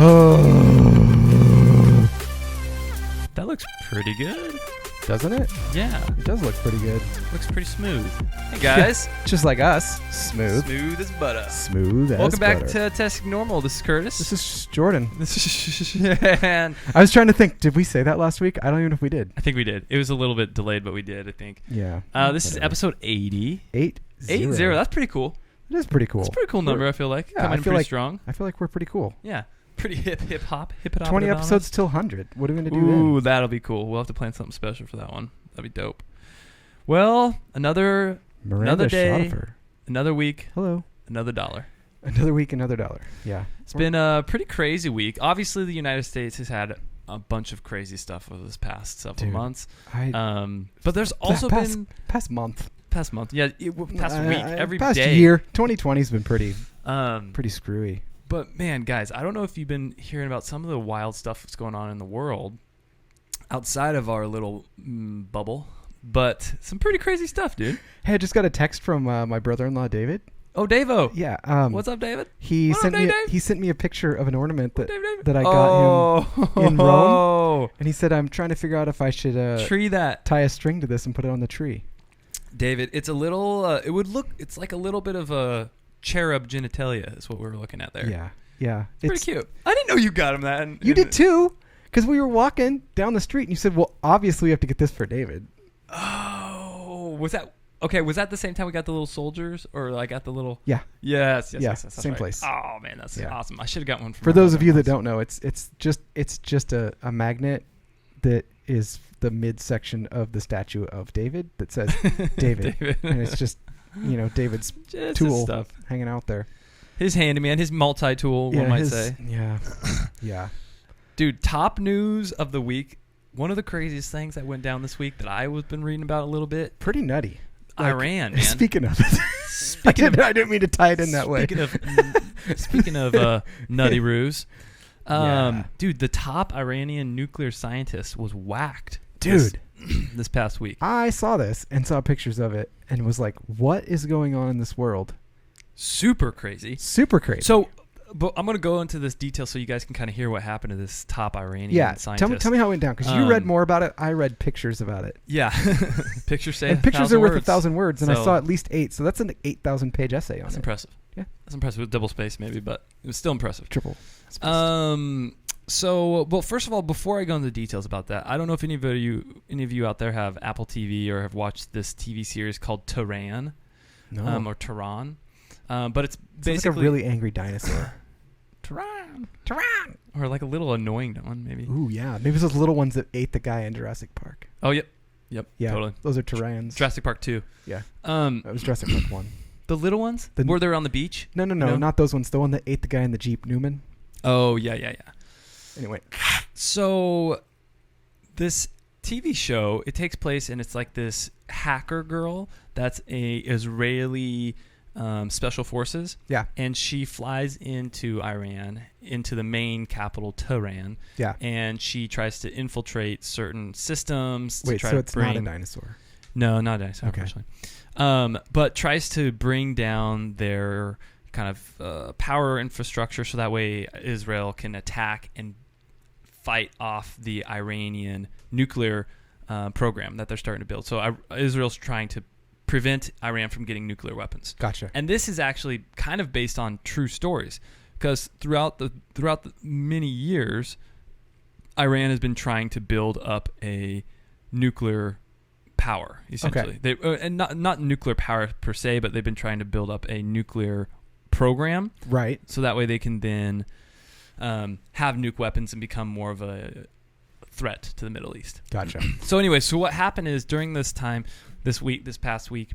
Oh. That looks pretty good. Doesn't it? Yeah. It does look pretty good. Looks pretty smooth. Hey, guys. Just like us. Smooth. Smooth as butter. Smooth as Welcome back butter. to Testing Normal. This is Curtis. This is Jordan. And I was trying to think, did we say that last week? I don't even know if we did. I think we did. It was a little bit delayed, but we did, I think. Yeah. This is episode 80. 80. 80. That's pretty cool. It is pretty cool. It's a pretty cool number, I feel like. Yeah, Coming I in feel pretty like strong. I feel like we're pretty cool. Yeah. Pretty hip hop. 20 episodes till 100. What are we going to do Ooh, then? that'll be cool. We'll have to plan something special for that one. That'd be dope. Well, another Miranda day, Schottifer. another week, Hello. another dollar. Another week, another dollar. Yeah. It's been a pretty crazy week. Obviously, the United States has had a bunch of crazy stuff over this past several months. But there's also been past month. Past month, yeah, past week, every past day. year. 2020's been pretty screwy. But man, guys, I don't know if you've been hearing about some of the wild stuff that's going on in the world outside of our little bubble, but some pretty crazy stuff, dude. Hey, I just got a text from my brother-in-law, David. Oh, Davo. Yeah. What's up, David? He What sent up, me. Dave? He sent me a picture of an ornament that Dave? that I got him in Rome, Oh, and he said, "I'm trying to figure out if I should tree that. tie a string to this and put it on the tree." David, it's a little. It would look. It's like a little bit of a cherub genitalia. Is what we were looking at there. Yeah. It's pretty cute. I didn't know you got him that. You did too, because we were walking down the street and you said, "Well, obviously we have to get this for David." Oh, was that okay? Was that the same time we got the little soldiers, or like got the little? Yeah. Yes. That's Same right. place. Oh man, that's awesome. I should have got one for those of you that don't know. It's just a magnet that is the midsection of the statue of David that says David. And it's just David's just tool stuff hanging out there. His handyman, his multi-tool, one might say. Yeah. Dude, top news of the week. One of the craziest things that went down this week that I was been reading about a little bit. Pretty nutty. Iran, man. Speaking of it. I didn't mean to tie it in that way. Speaking of nutty roos. Dude, the top Iranian nuclear scientist was whacked. Dude. This past week. I saw this and saw pictures of it and was like, what is going on in this world? Super crazy. So, but I'm going to go into this detail so you guys can kind of hear what happened to this top Iranian scientist. Tell me how it went down, because you read more about it. I read pictures about it. Yeah. Pictures say and pictures are worth 1,000 words, and so I saw at least 8, so that's an 8,000-page essay on it. That's impressive. Yeah. That's impressive with double space maybe, but it was still impressive. Triple spaced. So, well, first of all, before I go into the details about that, I don't know if any of you out there have Apple TV or have watched this TV series called Tehran, or Tehran. But it's basically like a really angry dinosaur. Tehran, or like a little annoying one, maybe. Ooh, yeah, maybe it's those little ones that ate the guy in Jurassic Park. Oh, yep, yeah, totally. Those are Terrans. Jurassic Park 2. Yeah. That was Jurassic Park 1. The little ones, were they on the beach? No, not those ones. The one that ate the guy in the Jeep, Newman. Oh, yeah. Anyway, so this TV show, it takes place, and it's like this hacker girl that's a Israeli special forces. Yeah. And she flies into Iran, into the main capital, Tehran. Yeah. And she tries to infiltrate certain systems. Wait, to try so to it's not a dinosaur? No, not a dinosaur, okay. Unfortunately. But tries to bring down their kind of power infrastructure so that way Israel can attack and fight off the Iranian nuclear program that they're starting to build. So Israel's trying to prevent Iran from getting nuclear weapons. Gotcha. And this is actually kind of based on true stories, because throughout the many years, Iran has been trying to build up a nuclear power, essentially. Okay. And not nuclear power per se, but they've been trying to build up a nuclear program. Right. So that way they can then have nuke weapons and become more of a threat to the Middle East. Gotcha. So anyway, so what happened is during this time, this past week,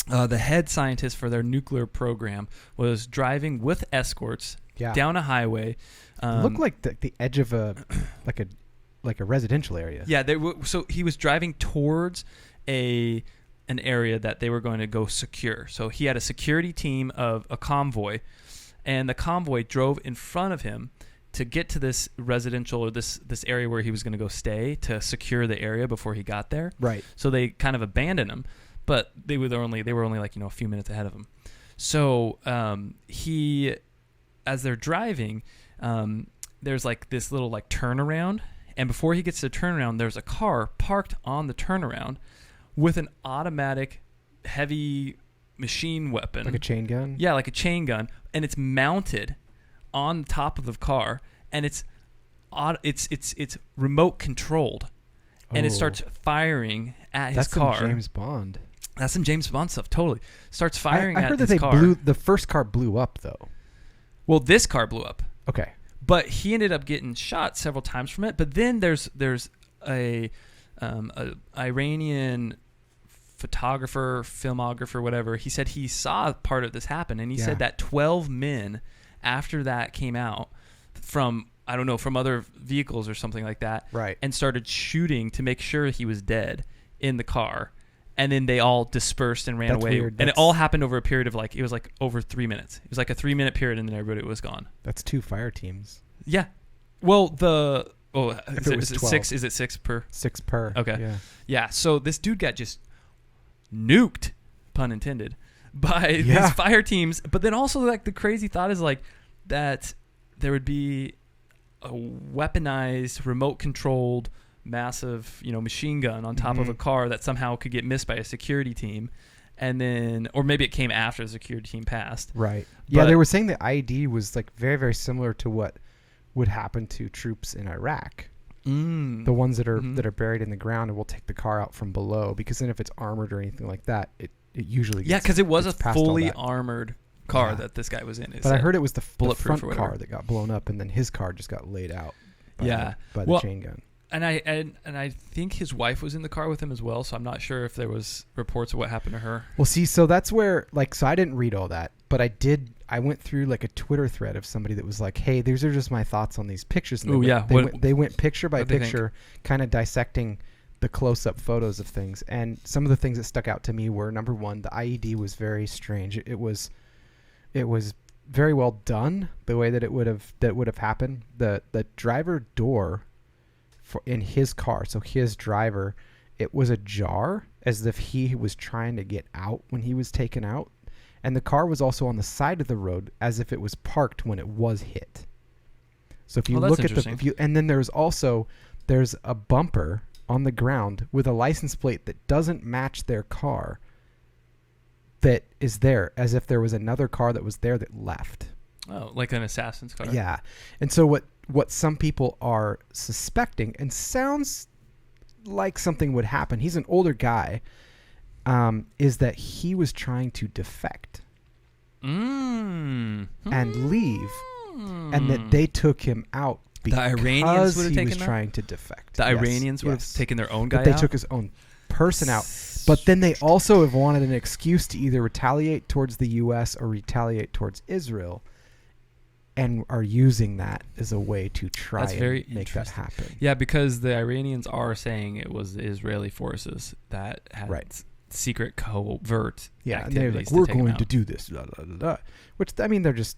the head scientist for their nuclear program was driving with escorts down a highway. It looked like the edge of a residential area. Yeah, so he was driving towards an area that they were going to go secure. So he had a security team of a convoy, and the convoy drove in front of him to get to this residential or this area where he was going to go stay to secure the area before he got there. Right. So they kind of abandoned him, but they were only like a few minutes ahead of him. So he, as they're driving, there's like this little like turnaround, and before he gets to the turnaround, there's a car parked on the turnaround with an automatic heavy machine weapon, like a chain gun. Yeah, like a chain gun, and it's mounted on the top of the car, and it's remote controlled, and it starts firing at his car. That's some James Bond. That's some James Bond stuff. Totally starts firing. I at heard his that car. the first car blew up though. Well, this car blew up. Okay. But he ended up getting shot several times from it. But then there's a Iranian photographer, filmographer, whatever. He said he saw part of this happen, and he said that 12 men after that came out from, I don't know, from other vehicles or something like that, right, and started shooting to make sure he was dead in the car. And then they all dispersed and ran away. Weird. And it all happened over a period of it was like over 3 minutes. It was like a 3-minute period, and then everybody was gone. That's 2 fire teams. Yeah. Well, if it was 6? Is it 6 per? 6 per. Okay. Yeah. So this dude got just nuked, pun intended, by these fire teams. But then also like the crazy thought is like that there would be a weaponized, remote controlled, massive, machine gun on top of a car that somehow could get missed by a security team, and then, or maybe it came after the security team passed. Right. Yeah, they were saying the IED was like very, very similar to what would happen to troops in Iraq. The ones that are buried in the ground, and will take the car out from below, because then if it's armored or anything like that, it usually gets, because it was a fully armored car that this guy was in. But I heard it was the front car that got blown up, and then his car just got laid out by the chain gun. And I think his wife was in the car with him as well, so I'm not sure if there was reports of what happened to her. Well, see, so that's where, so I didn't read all that, but I went through like a Twitter thread of somebody that was like, hey, these are just my thoughts on these pictures. And they went picture by picture, kind of dissecting the close-up photos of things. And some of the things that stuck out to me were, number one, the IED was very strange. It was very well done, the way that it would have happened. The driver door in his car, so his driver, it was ajar, as if he was trying to get out when he was taken out, and the car was also on the side of the road as if it was parked when it was hit. So if you look at and then there's a bumper on the ground with a license plate that doesn't match their car, that is there as if there was another car that was there that left. Oh, like an assassin's car. Yeah. And so what some people are suspecting, and sounds like something would happen, he's an older guy, is that he was trying to defect and leave, and that they took him out because the Iranians would have he was trying to defect. The Iranians would have taken their own guy out? They took his own person out. But then they also have wanted an excuse to either retaliate towards the U.S. or retaliate towards Israel, and are using that as a way to try and make that happen. Yeah, because the Iranians are saying it was the Israeli forces that had secret covert activities. And they're like, we're going to do this, blah, blah, blah, blah. Which, I mean, they're just,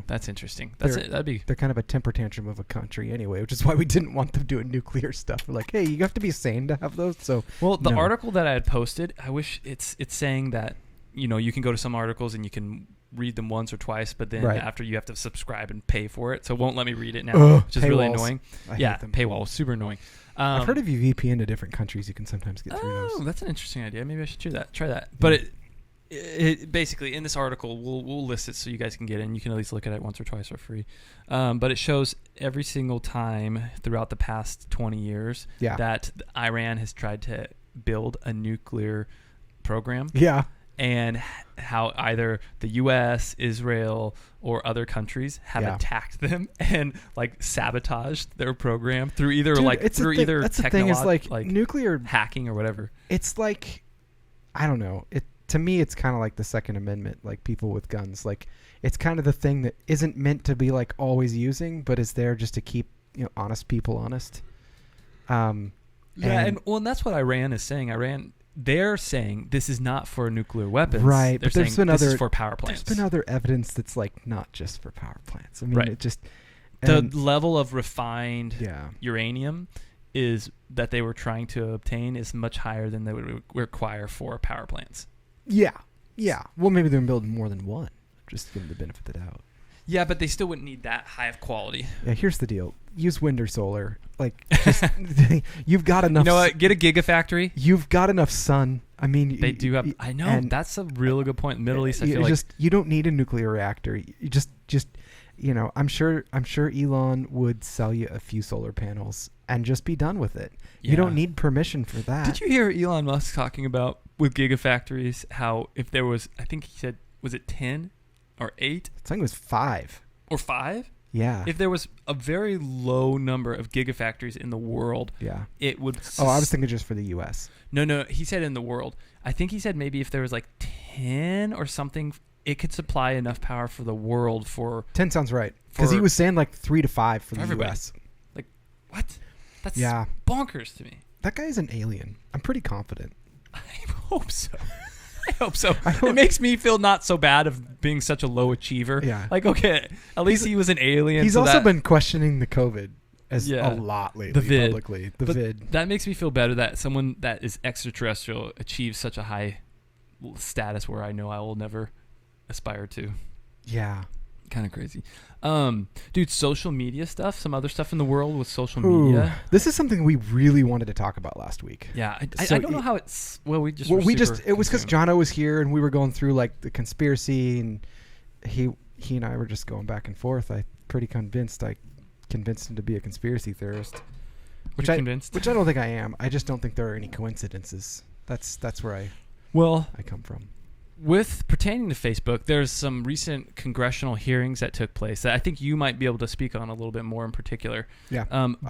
That's interesting. They're kind of a temper tantrum of a country anyway, which is why we didn't want them doing nuclear stuff. We're like, hey, you have to be sane to have those. So, the article that I had posted, I wish it's saying that, you can go to some articles and you can read them once or twice, but then after you have to subscribe and pay for it, so it won't let me read it now, which is really annoying. Paywall, super annoying. I've heard if you VPN to different countries, you can sometimes get through those. Oh, that's an interesting idea. Maybe I should try that. But it basically, in this article, we'll list it so you guys can get it, and you can at least look at it once or twice for free. But it shows every single time throughout the past 20 years that Iran has tried to build a nuclear program. Yeah. And how either the U.S., Israel, or other countries have attacked them and sabotaged their program through either technology, that's the thing, is like nuclear hacking or whatever. It's like, I don't know. To me, it's kind of like the Second Amendment, like people with guns. Like, it's kind of the thing that isn't meant to be always using, but is there just to keep honest people honest. And that's what Iran is saying. They're saying this is not for nuclear weapons. Right. They're saying this is for power plants. There's been other evidence that's not just for power plants. I mean, it just... The level of refined uranium is that they were trying to obtain is much higher than they would require for power plants. Yeah. Yeah. Well, maybe they're building more than one. Just give them the benefit of the doubt. Yeah, but they still wouldn't need that high of quality. Yeah, here's the deal. Use wind or solar. Like, just, you've got enough. You know what? Get a gigafactory. You've got enough sun. I mean, they do have. I know that's a really good point. Middle East, I feel like you don't need a nuclear reactor. You just I'm sure Elon would sell you a few solar panels and just be done with it. Yeah. You don't need permission for that. Did you hear Elon Musk talking about with gigafactories how if there was, I think he said, was it 10 or 8? I think it was 5 or 5. Yeah. If there was a very low number of gigafactories in the world, it would... Oh, I was thinking just for the U.S. No, he said in the world. I think he said maybe if there was like 10 or something, it could supply enough power for the world for... 10 sounds right. Because he was saying like 3 to 5 for the everybody. U.S. Like, what? That's bonkers to me. That guy is an alien. I'm pretty confident. I hope so. I hope so. It makes me feel not so bad of being such a low achiever. Yeah. Like, okay, at least he was an alien. He's also been questioning the COVID as a lot lately. The vid. Publicly. The vid. That makes me feel better that someone that is extraterrestrial achieves such a high status where I know I will never aspire to. Yeah. Kind of crazy. Dude, social media stuff, some other stuff in the world with social media. This is something we really wanted to talk about last week. Yeah. I don't know how it's, it was because Jono was here and we were going through like the conspiracy and he and I were just going back and forth. I convinced him to be a conspiracy theorist. Which I don't think I am. I just don't think there are any coincidences. That's where I come from. With pertaining to Facebook, there's some recent congressional hearings that took place that I think you might be able to speak on a little bit more in particular. Yeah,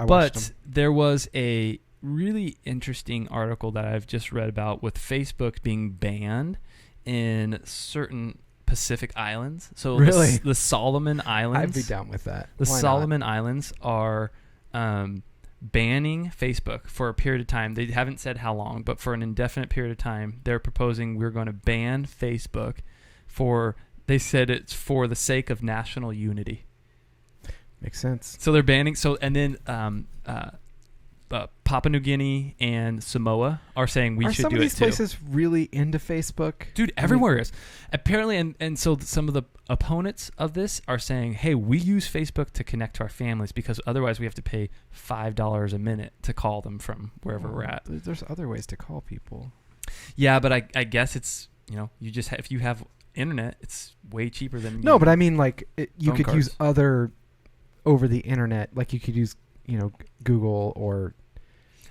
but there was a really interesting article that I've just read about with Facebook being banned in certain Pacific islands. So really? The Solomon Islands. I'd be down with that. The Solomon Islands are banning Facebook for a period of time. They haven't said how long, but for an indefinite period of time, they're proposing we're going to ban Facebook they said it's for the sake of national unity. Makes sense. So they're banning. And then Papua New Guinea and Samoa are saying we should do it too. Are some of these places really into Facebook? Dude, everywhere is. Apparently, and so some of the opponents of this are saying, hey, we use Facebook to connect to our families because otherwise we have to pay $5 a minute to call them from wherever we're at. There's other ways to call people. Yeah, but I guess it's, you just if you have internet, it's way cheaper than... No, but I mean, like, you could use other over the internet. Like, you could use, Google or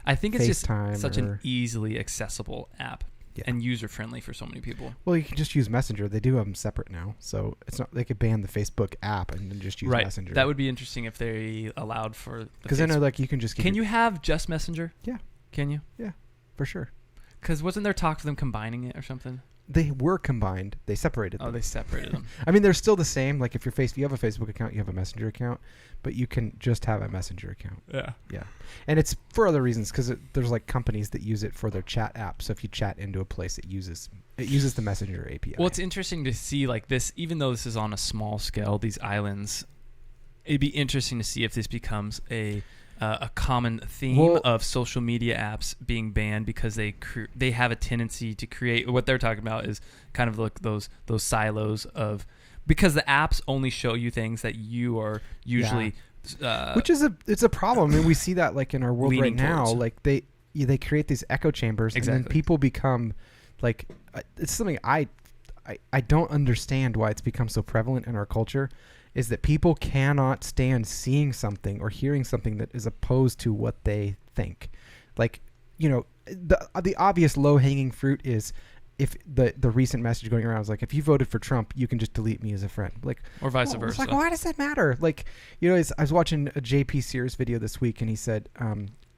I think it's FaceTime just such an easily accessible app and user-friendly for so many people. Well, you can just use Messenger. They do have them separate now. So it's not they could ban the Facebook app and then just use Messenger. That would be interesting if they allowed for... Because I know, like, you can just... Can you have just Messenger? Yeah. Can you? Yeah, for sure. Because wasn't there talk of them combining it or something? They were combined. They separated them. Oh, they separated them. I mean, they're still the same. Like, if you have a Facebook account, you have a Messenger account, but you can just have a Messenger account. Yeah. Yeah. And it's for other reasons because there's, like, companies that use it for their chat app. So if you chat into a place, it uses the Messenger API. Well, it's interesting to see, like, this, even though this is on a small scale, these islands, it'd be interesting to see if this becomes a common theme of social media apps being banned because they have a tendency to create what they're talking about is kind of like those silos of because the apps only show you things that you are usually which is a problem. I mean, we see that like in our world right now. Like they create these echo chambers and then people become like it's something I don't understand why it's become so prevalent in our culture. Is that people cannot stand seeing something or hearing something that is opposed to what they think. Like, the obvious low-hanging fruit is if the recent message going around is like, if you voted for Trump, you can just delete me as a friend. Like, or vice versa. It's like, why does that matter? Like, I was watching a JP Sears video this week, and he said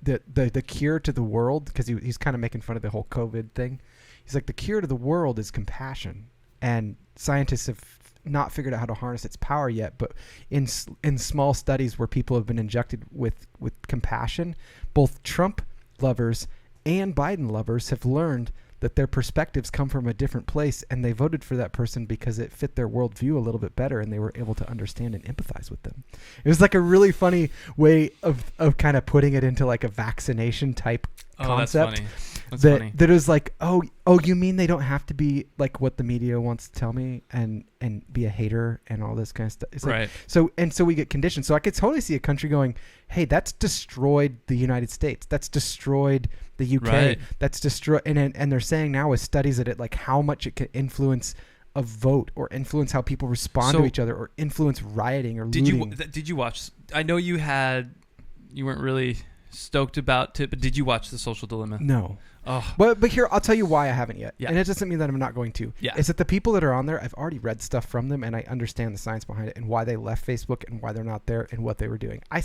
the cure to the world, because he's kind of making fun of the whole COVID thing. He's like, the cure to the world is compassion. And scientists have not figured out how to harness its power yet, but in small studies where people have been injected with compassion, both Trump lovers and Biden lovers have learned that their perspectives come from a different place, and they voted for that person because it fit their worldview a little bit better, and they were able to understand and empathize with them. It was like a really funny way of kind of putting it into like a vaccination type concept. That's funny. That is like, oh, you mean they don't have to be like what the media wants to tell me and be a hater and all this kind of stuff. It's right. Like, so we get conditioned. So I could totally see a country going, hey, that's destroyed the United States. That's destroyed the UK. Right. That's destroyed. And they're saying now with studies at it, like how much it can influence a vote or influence how people respond to each other or influence rioting or looting. Did you watch? I know you weren't really stoked about it, but did you watch The Social Dilemma? No. Oh. But here, I'll tell you why I haven't yet. Yeah. And it doesn't mean that I'm not going to. Yeah. It's that the people that are on there, I've already read stuff from them and I understand the science behind it and why they left Facebook and why they're not there and what they were doing. I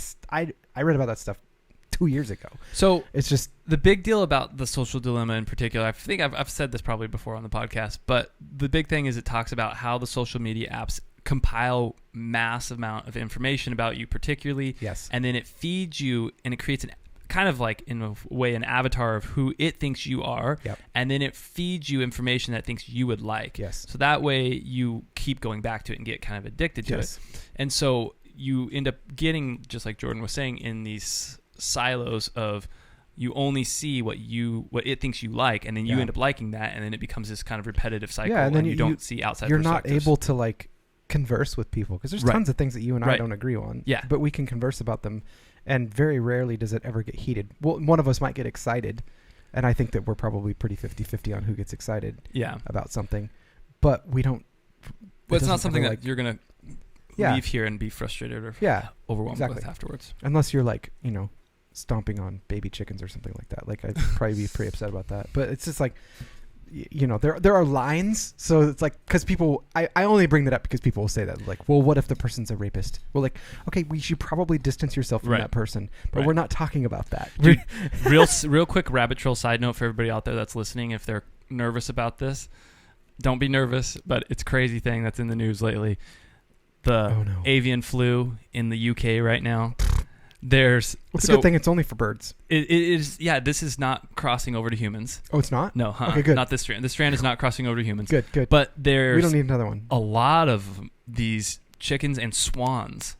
read about that stuff 2 years ago. So it's just the big deal about The Social Dilemma in particular. I think I've said this probably before on the podcast, but the big thing is it talks about how the social media apps compile massive amount of information about you particularly. Yes. And then it feeds you and it creates an kind of like in a way an avatar of who it thinks you are. Yep. And then it feeds you information that it thinks you would like. Yes. So that way you keep going back to it and get kind of addicted to it. And so you end up getting, just like Jordan was saying, in these silos of you only see what it thinks you like, and then you end up liking that, and then it becomes this kind of repetitive cycle. Yeah, and then you don't see outside you're perspectives. not able to like converse with people because there's tons of things that you and I don't agree on. Yeah. But we can converse about them. And very rarely does it ever get heated. Well, one of us might get excited, and I think that we're probably pretty 50-50 on who gets excited about something. But we don't... Well, it's not something that you're going to leave here and be frustrated or overwhelmed with afterwards. Unless you're like, stomping on baby chickens or something like that. Like, I'd probably be pretty upset about that. But it's just like... there are lines, so it's like, because people, I only bring that up because people will say that, like, well, what if the person's a rapist? Well, like, okay, we should probably distance yourself from that person, but we're not talking about that. Dude, real quick rabbit trail side note for everybody out there that's listening, if they're nervous about this, don't be nervous, but it's a crazy thing that's in the news lately. The avian flu in the UK right now. It's a good thing it's only for birds. It is, this is not crossing over to humans. Oh, it's not? No, okay, good. Not this strand. This strand is not crossing over to humans. Good. But we don't need another one. A lot of these chickens and swans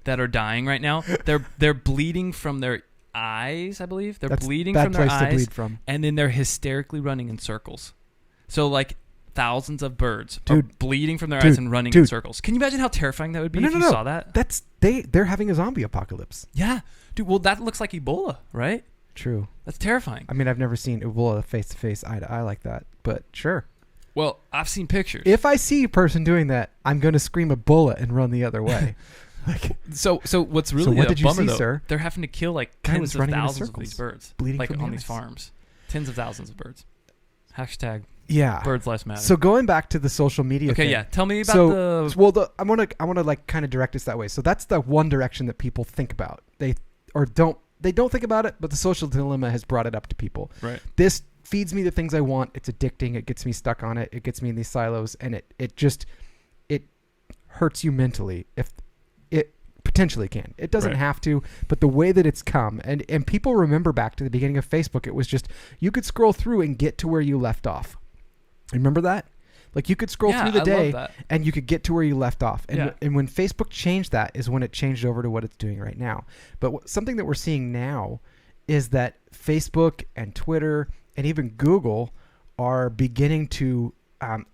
that are dying right now. They're bleeding from their eyes, I believe. They're bleeding from their eyes. To bleed from. And then they're hysterically running in circles. So like thousands of birds are bleeding from their eyes and running in circles. Can you imagine how terrifying that would be if you saw that? They're having a zombie apocalypse. Yeah. Dude, well, that looks like Ebola, right? True. That's terrifying. I mean, I've never seen Ebola face-to-face, eye-to-eye like that, but sure. Well, I've seen pictures. If I see a person doing that, I'm going to scream Ebola and run the other way. So what's really what did you see, though, sir? They're having to kill like tens of thousands of these birds. Bleeding like from on these farms. Tens of thousands of birds. Hashtag birds lives matter. So going back to the social media thing. Tell me about I want to like kind of direct us that way. So that's the one direction that people think about. They don't think about it, but the social dilemma has brought it up to people. Right. This feeds me the things I want. It's addicting. It gets me stuck on it. It gets me in these silos, and it hurts you mentally. If it potentially can, it doesn't have to, but the way that it's come, and people remember back to the beginning of Facebook, it was just you could scroll through and get to where you left off. Remember that? Like you could scroll through the day and you could get to where you left off. And when Facebook changed that is when it changed over to what it's doing right now. But something that we're seeing now is that Facebook and Twitter and even Google are beginning to, I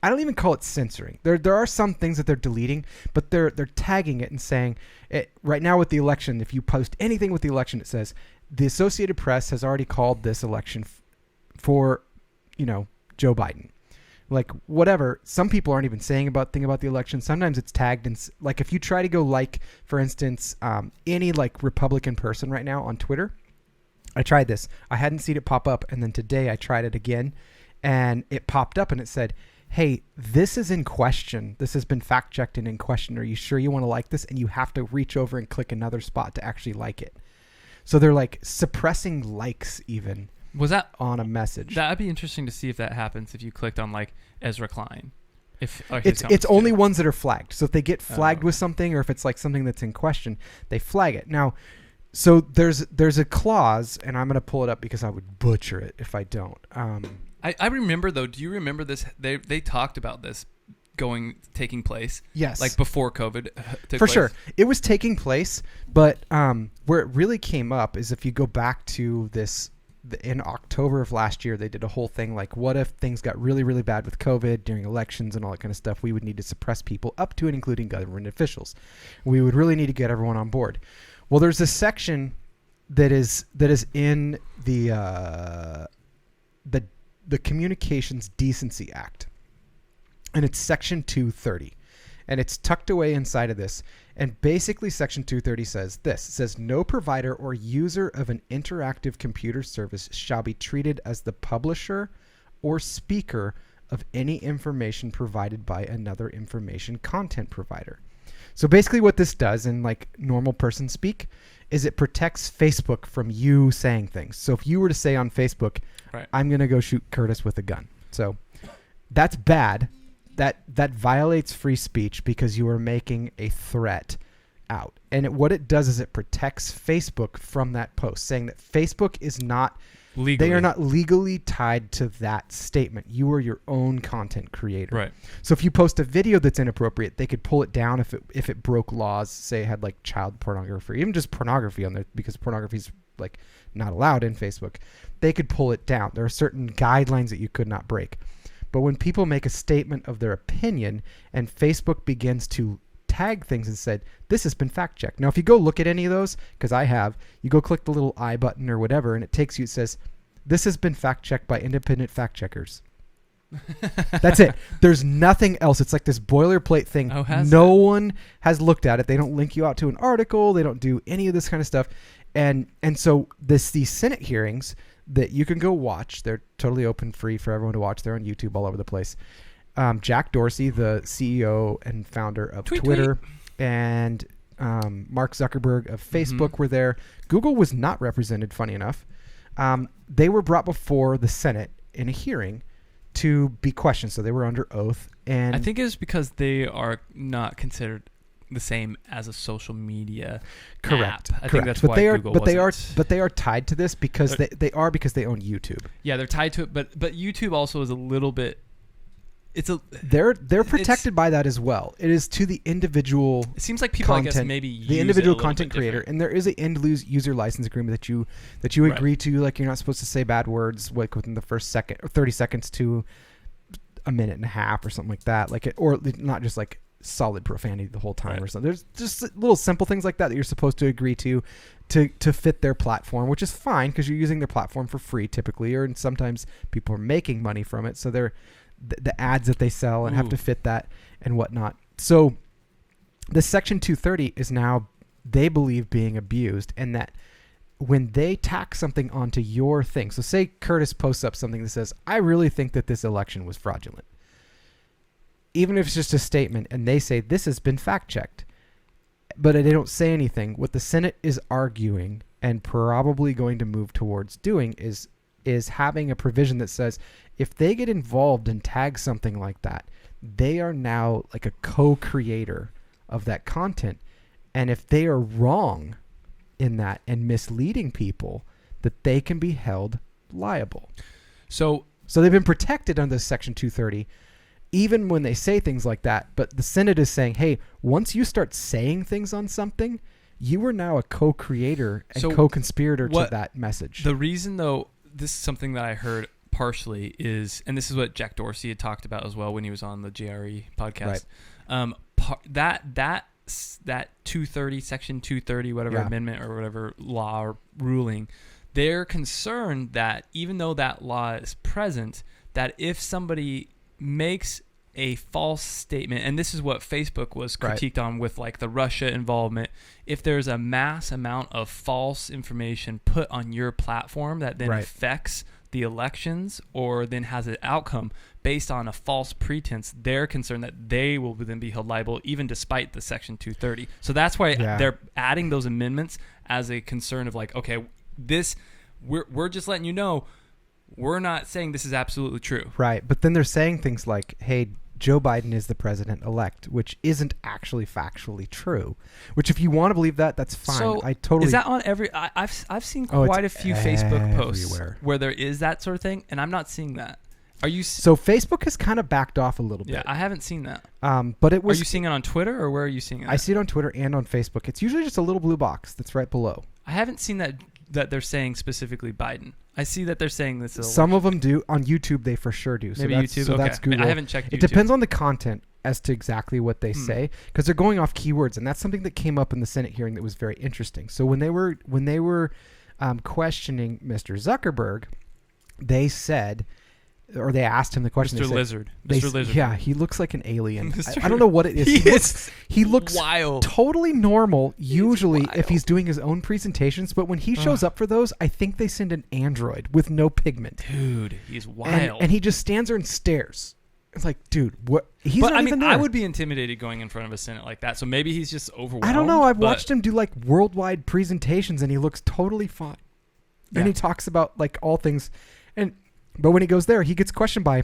don't even call it censoring. There are some things that they're deleting, but they're tagging it and saying it right now with the election. If you post anything with the election, it says the Associated Press has already called this election for, Joe Biden. Like whatever. Some people aren't even saying about the election. Sometimes it's tagged and like if you try to go for instance, any like Republican person right now on Twitter. I tried this. I hadn't seen it pop up, and then today I tried it again, and it popped up and it said, "Hey, this is in question. This has been fact checked and in question. Are you sure you want to like this?" And you have to reach over and click another spot to actually like it. So they're like suppressing likes even. Was that on a message? That'd be interesting to see if that happens if you clicked on like Ezra Klein. It's only ones that are flagged. So if they get flagged with something, or if it's like something that's in question, they flag it. Now, so there's a clause, and I'm going to pull it up because I would butcher it if I don't. I remember though. Do you remember this? They talked about this taking place. Yes. Like before COVID took For place. sure. It was taking place, but where it really came up is if you go back to this, in October of last year, they did a whole thing like, what if things got really, really bad with COVID during elections and all that kind of stuff? We would need to suppress people up to and including government officials. We would really need to get everyone on board. Well, there's this section that is in the Communications Decency Act, and it's Section 230, and it's tucked away inside of this. And basically, Section 230 says this. It says, no provider or user of an interactive computer service shall be treated as the publisher or speaker of any information provided by another information content provider. So basically what this does in like normal person speak is it protects Facebook from you saying things. So if you were to say on Facebook, right, I'm going to go shoot Curtis with a gun. So that's bad. That violates free speech because you are making a threat out. And what it does is it protects Facebook from that post, saying that Facebook is not legally. They are not legally tied to that statement. You are your own content creator. Right. So if you post a video that's inappropriate, they could pull it down if it broke laws, say it had like child pornography, or even just pornography on there, because pornography is like not allowed in Facebook. They could pull it down. There are certain guidelines that you could not break. But when people make a statement of their opinion and Facebook begins to tag things and said, this has been fact checked. Now, if you go look at any of those, because I have, you go click the little I button or whatever, and it takes you, it says, this has been fact checked by independent fact checkers. That's it. There's nothing else. It's like this boilerplate thing. No one has looked at it. They don't link you out to an article. They don't do any of this kind of stuff. And so these Senate hearings that you can go watch, they're totally open, free for everyone to watch. They're on YouTube all over the place. Jack Dorsey, the CEO and founder of Twitter, and Mark Zuckerberg of Facebook were there. Google was not represented, funny enough. They were brought before the Senate in a hearing to be questioned, so they were under oath. And I think it was because they are not considered the same as a social media correct app. I think that's why Google wasn't. But they are tied to this because they own YouTube. Yeah, they're tied to it, but YouTube also is a little bit. They're protected by that as well. It is to the individual. It seems like people, content, I guess, maybe the individual content creator, and there is an end user license agreement that you agree to. Like, you're not supposed to say bad words like within the first second or 30 seconds to a minute and a half or something like that. Like or not just like solid profanity the whole time or something. There's just little simple things like that you're supposed to agree to fit their platform, which is fine because you're using their platform for free typically, or and sometimes people are making money from it. So they're the ads that they sell and have to fit that and whatnot. So the Section 230 is now, they believe, being abused, and that when they tack something onto your thing, so say Curtis posts up something that says, I really think that this election was fraudulent. Even if it's just a statement and they say this has been fact checked, but they don't say anything, what the Senate is arguing and probably going to move towards doing is having a provision that says if they get involved and tag something like that, they are now like a co-creator of that content. And if they are wrong in that and misleading people, that they can be held liable. So they've been protected under Section 230, even when they say things like that. But the Senate is saying, hey, once you start saying things on something, you are now a co-creator and co-conspirator to that message. The reason, though, this is something that I heard partially is, and this is what Jack Dorsey had talked about as well when he was on the GRE podcast. That 230, Section 230, whatever amendment or whatever law or ruling, they're concerned that even though that law is present, that if somebody makes a false statement, and this is what Facebook was critiqued on with like the Russia involvement, if there's a mass amount of false information put on your platform that then affects the elections or then has an outcome based on a false pretense, they're concerned that they will then be held liable even despite the Section 230. So that's why they're adding those amendments as a concern of like, okay, this we're just letting you know we're not saying this is absolutely true. Right. But then they're saying things like, hey, Joe Biden is the president-elect, which isn't actually factually true. Which, if you want to believe that, that's fine. So is that on every? I've seen quite a few Facebook posts where there is that sort of thing, and I'm not seeing that. Are you? So Facebook has kind of backed off a little bit. Yeah, I haven't seen that. But it was. Are you seeing it on Twitter or where are you seeing it? I see it on Twitter and on Facebook. It's usually just a little blue box that's right below. I haven't seen that they're saying specifically Biden. I see that they're saying this. Some of them do. On YouTube, they for sure do. Maybe YouTube. So that's Google. I haven't checked YouTube. It depends on the content as to exactly what they say, because they're going off keywords, and that's something that came up in the Senate hearing that was very interesting. So when they were questioning Mr. Zuckerberg, they said, or they asked him the question. Mr. Lizard. Yeah, he looks like an alien. I don't know what it is. He looks wild. Totally normal, usually, if he's doing his own presentations. But when he shows up for those, I think they send an android with no pigment. Dude, he's wild. And he just stands there and stares. It's like, dude, what? He's not even there. I would be intimidated going in front of a Senate like that. So maybe he's just overwhelmed. I don't know. I've watched him do like worldwide presentations, and he looks totally fine. Yeah. And he talks about like all things, but when he goes there, he gets questioned by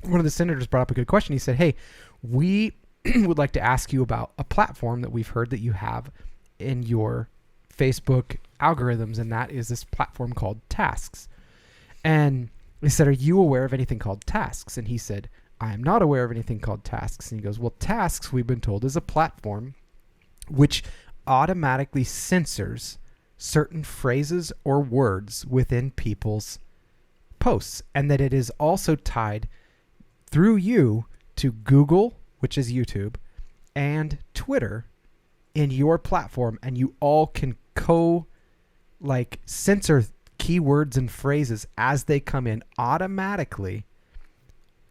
one of the senators. Brought up a good question. He said, "Hey, we would like to ask you about a platform that we've heard that you have in your Facebook algorithms, and that is this platform called Tasks." And they said, "Are you aware of anything called Tasks?" And he said, "I am not aware of anything called Tasks." And he goes, "Well, Tasks, we've been told, is a platform which automatically censors certain phrases or words within people's posts, and that it is also tied through you to Google, which is YouTube, and Twitter in your platform, and you all can censor keywords and phrases as they come in automatically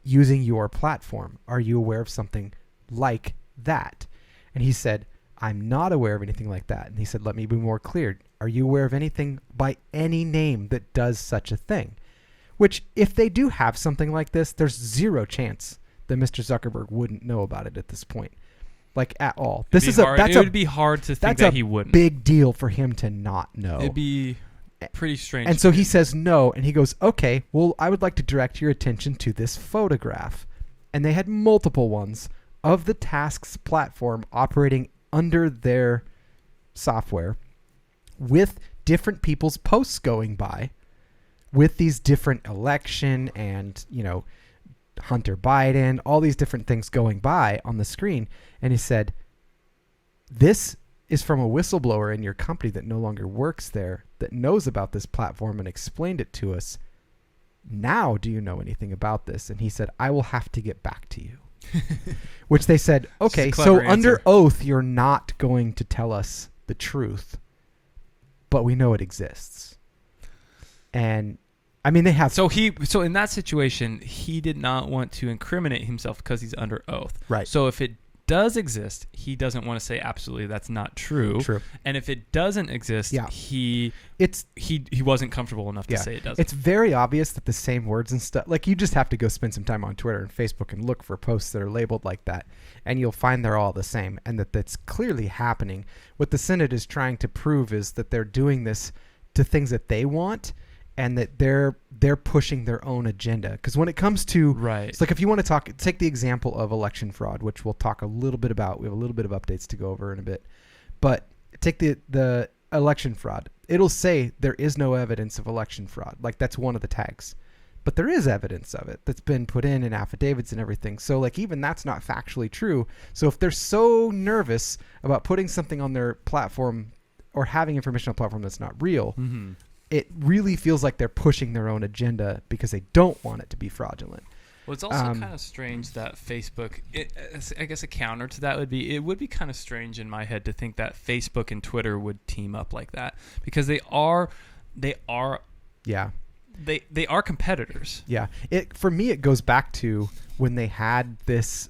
using your platform. Are you aware of something like that?" And he said, "I'm not aware of anything like that." And he said, "Let me be more clear. Are you aware of anything by any name that does such a thing?" Which, if they do have something like this, there's zero chance that Mr. Zuckerberg wouldn't know about it at this point, like at all. It would be hard to think that he wouldn't. Big deal for him to not know. It'd be pretty strange. And so he says no, and he goes, "Okay, well, I would like to direct your attention to this photograph." And they had multiple ones of the Tasks platform operating under their software with different people's posts going by with these different election and, Hunter Biden, all these different things going by on the screen. And he said, "This is from a whistleblower in your company that no longer works there, that knows about this platform and explained it to us. Now, do you know anything about this?" And he said, "I will have to get back to you." Which they said, "Okay, so under oath, you're not going to tell us the truth, but we know it exists." And I mean, they have. So in that situation, he did not want to incriminate himself because he's under oath. Right. So if it does exist, he doesn't want to say absolutely that's not true. True. And if it doesn't exist, he wasn't comfortable enough to say it doesn't. It's very obvious that the same words and stuff, like you just have to go spend some time on Twitter and Facebook and look for posts that are labeled like that, and you'll find they're all the same, and that's clearly happening. What the Senate is trying to prove is that they're doing this to things that they want, and that they're pushing their own agenda. Because when it comes to, it's like if you want to take the example of election fraud, which we'll talk a little bit about. We have a little bit of updates to go over in a bit. But take the election fraud. It'll say there is no evidence of election fraud. Like that's one of the tags. But there is evidence of it that's been put in affidavits and everything. So like even that's not factually true. So if they're so nervous about putting something on their platform or having information on a platform that's not real, it really feels like they're pushing their own agenda because they don't want it to be fraudulent. Well, it's also kind of strange that Facebook, I guess a counter to that would be, it would be kind of strange in my head to think that Facebook and Twitter would team up like that, because they are competitors. Yeah. For me, it goes back to when they had this,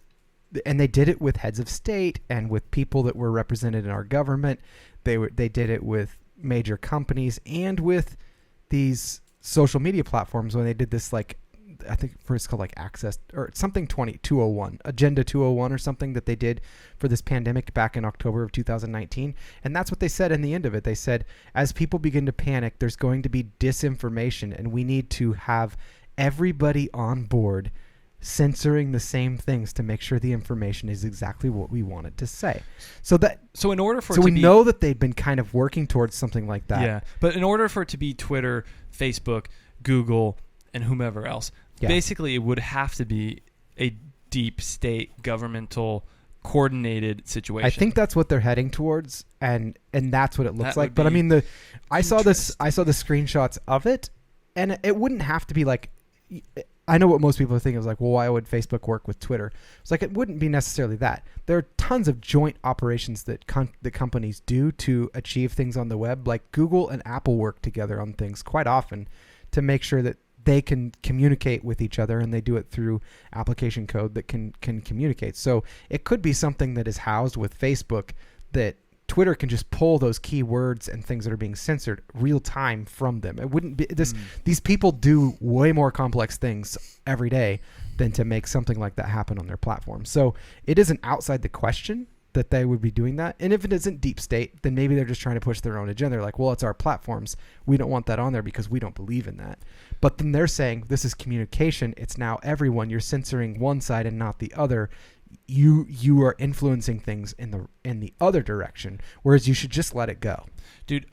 and they did it with heads of state and with people that were represented in our government. They did it with major companies and with these social media platforms when they did this, like I think it's called like Access or something 201 Agenda 201 or something that they did for this pandemic back in October of 2019. And that's what they said in the end of it. They said, as people begin to panic, there's going to be disinformation, and we need to have everybody on board censoring the same things to make sure the information is exactly what we want it to say. So in order for we know that they've been kind of working towards something like that. Yeah. But in order for it to be Twitter, Facebook, Google, and whomever else, basically it would have to be a deep state governmental coordinated situation. I think that's what they're heading towards, and that's what it looks like. But I mean, I saw the screenshots of it, and it wouldn't have to be like. I know what most people think is like, well, why would Facebook work with Twitter? It's like, it wouldn't be necessarily that. There are tons of joint operations that the companies do to achieve things on the web. Like Google and Apple work together on things quite often to make sure that they can communicate with each other, and they do it through application code that can communicate. So it could be something that is housed with Facebook that Twitter can just pull those keywords and things that are being censored real time from them. It wouldn't be this. These people do way more complex things every day than to make something like that happen on their platform. So it isn't outside the question that they would be doing that. And if it isn't deep state, then maybe they're just trying to push their own agenda. They're like, well, it's our platforms. We don't want that on there because we don't believe in that. But then they're saying this is communication. It's now everyone. You're censoring one side and not the other. You are influencing things in the other direction, whereas you should just let it go. Dude,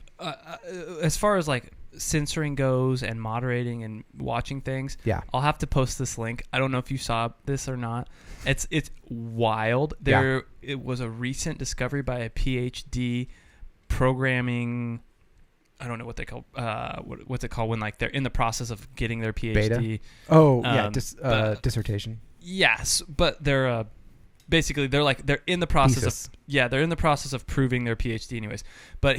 as far as like censoring goes and moderating and watching things, yeah, I'll have to post this link. I don't know if you saw this or not. It's wild. It was a recent discovery by a PhD programming. I don't know what they call what's it called when like they're in the process of getting their PhD. Beta? Oh, dissertation. Yes, but they're basically they're in the process they're in the process of proving their PhD anyways. But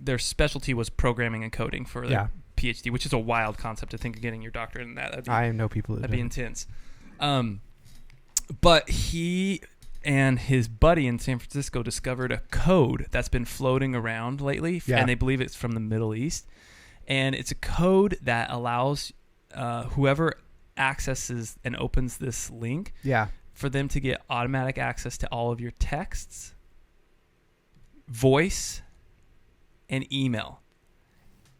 their specialty was programming and coding for their PhD, which is a wild concept to think of getting your doctorate in that. I know people that'd be intense. But he and his buddy in San Francisco discovered a code that's been floating around lately, and they believe it's from the Middle East. And it's a code that allows whoever accesses and opens this link for them to get automatic access to all of your texts, voice, and email.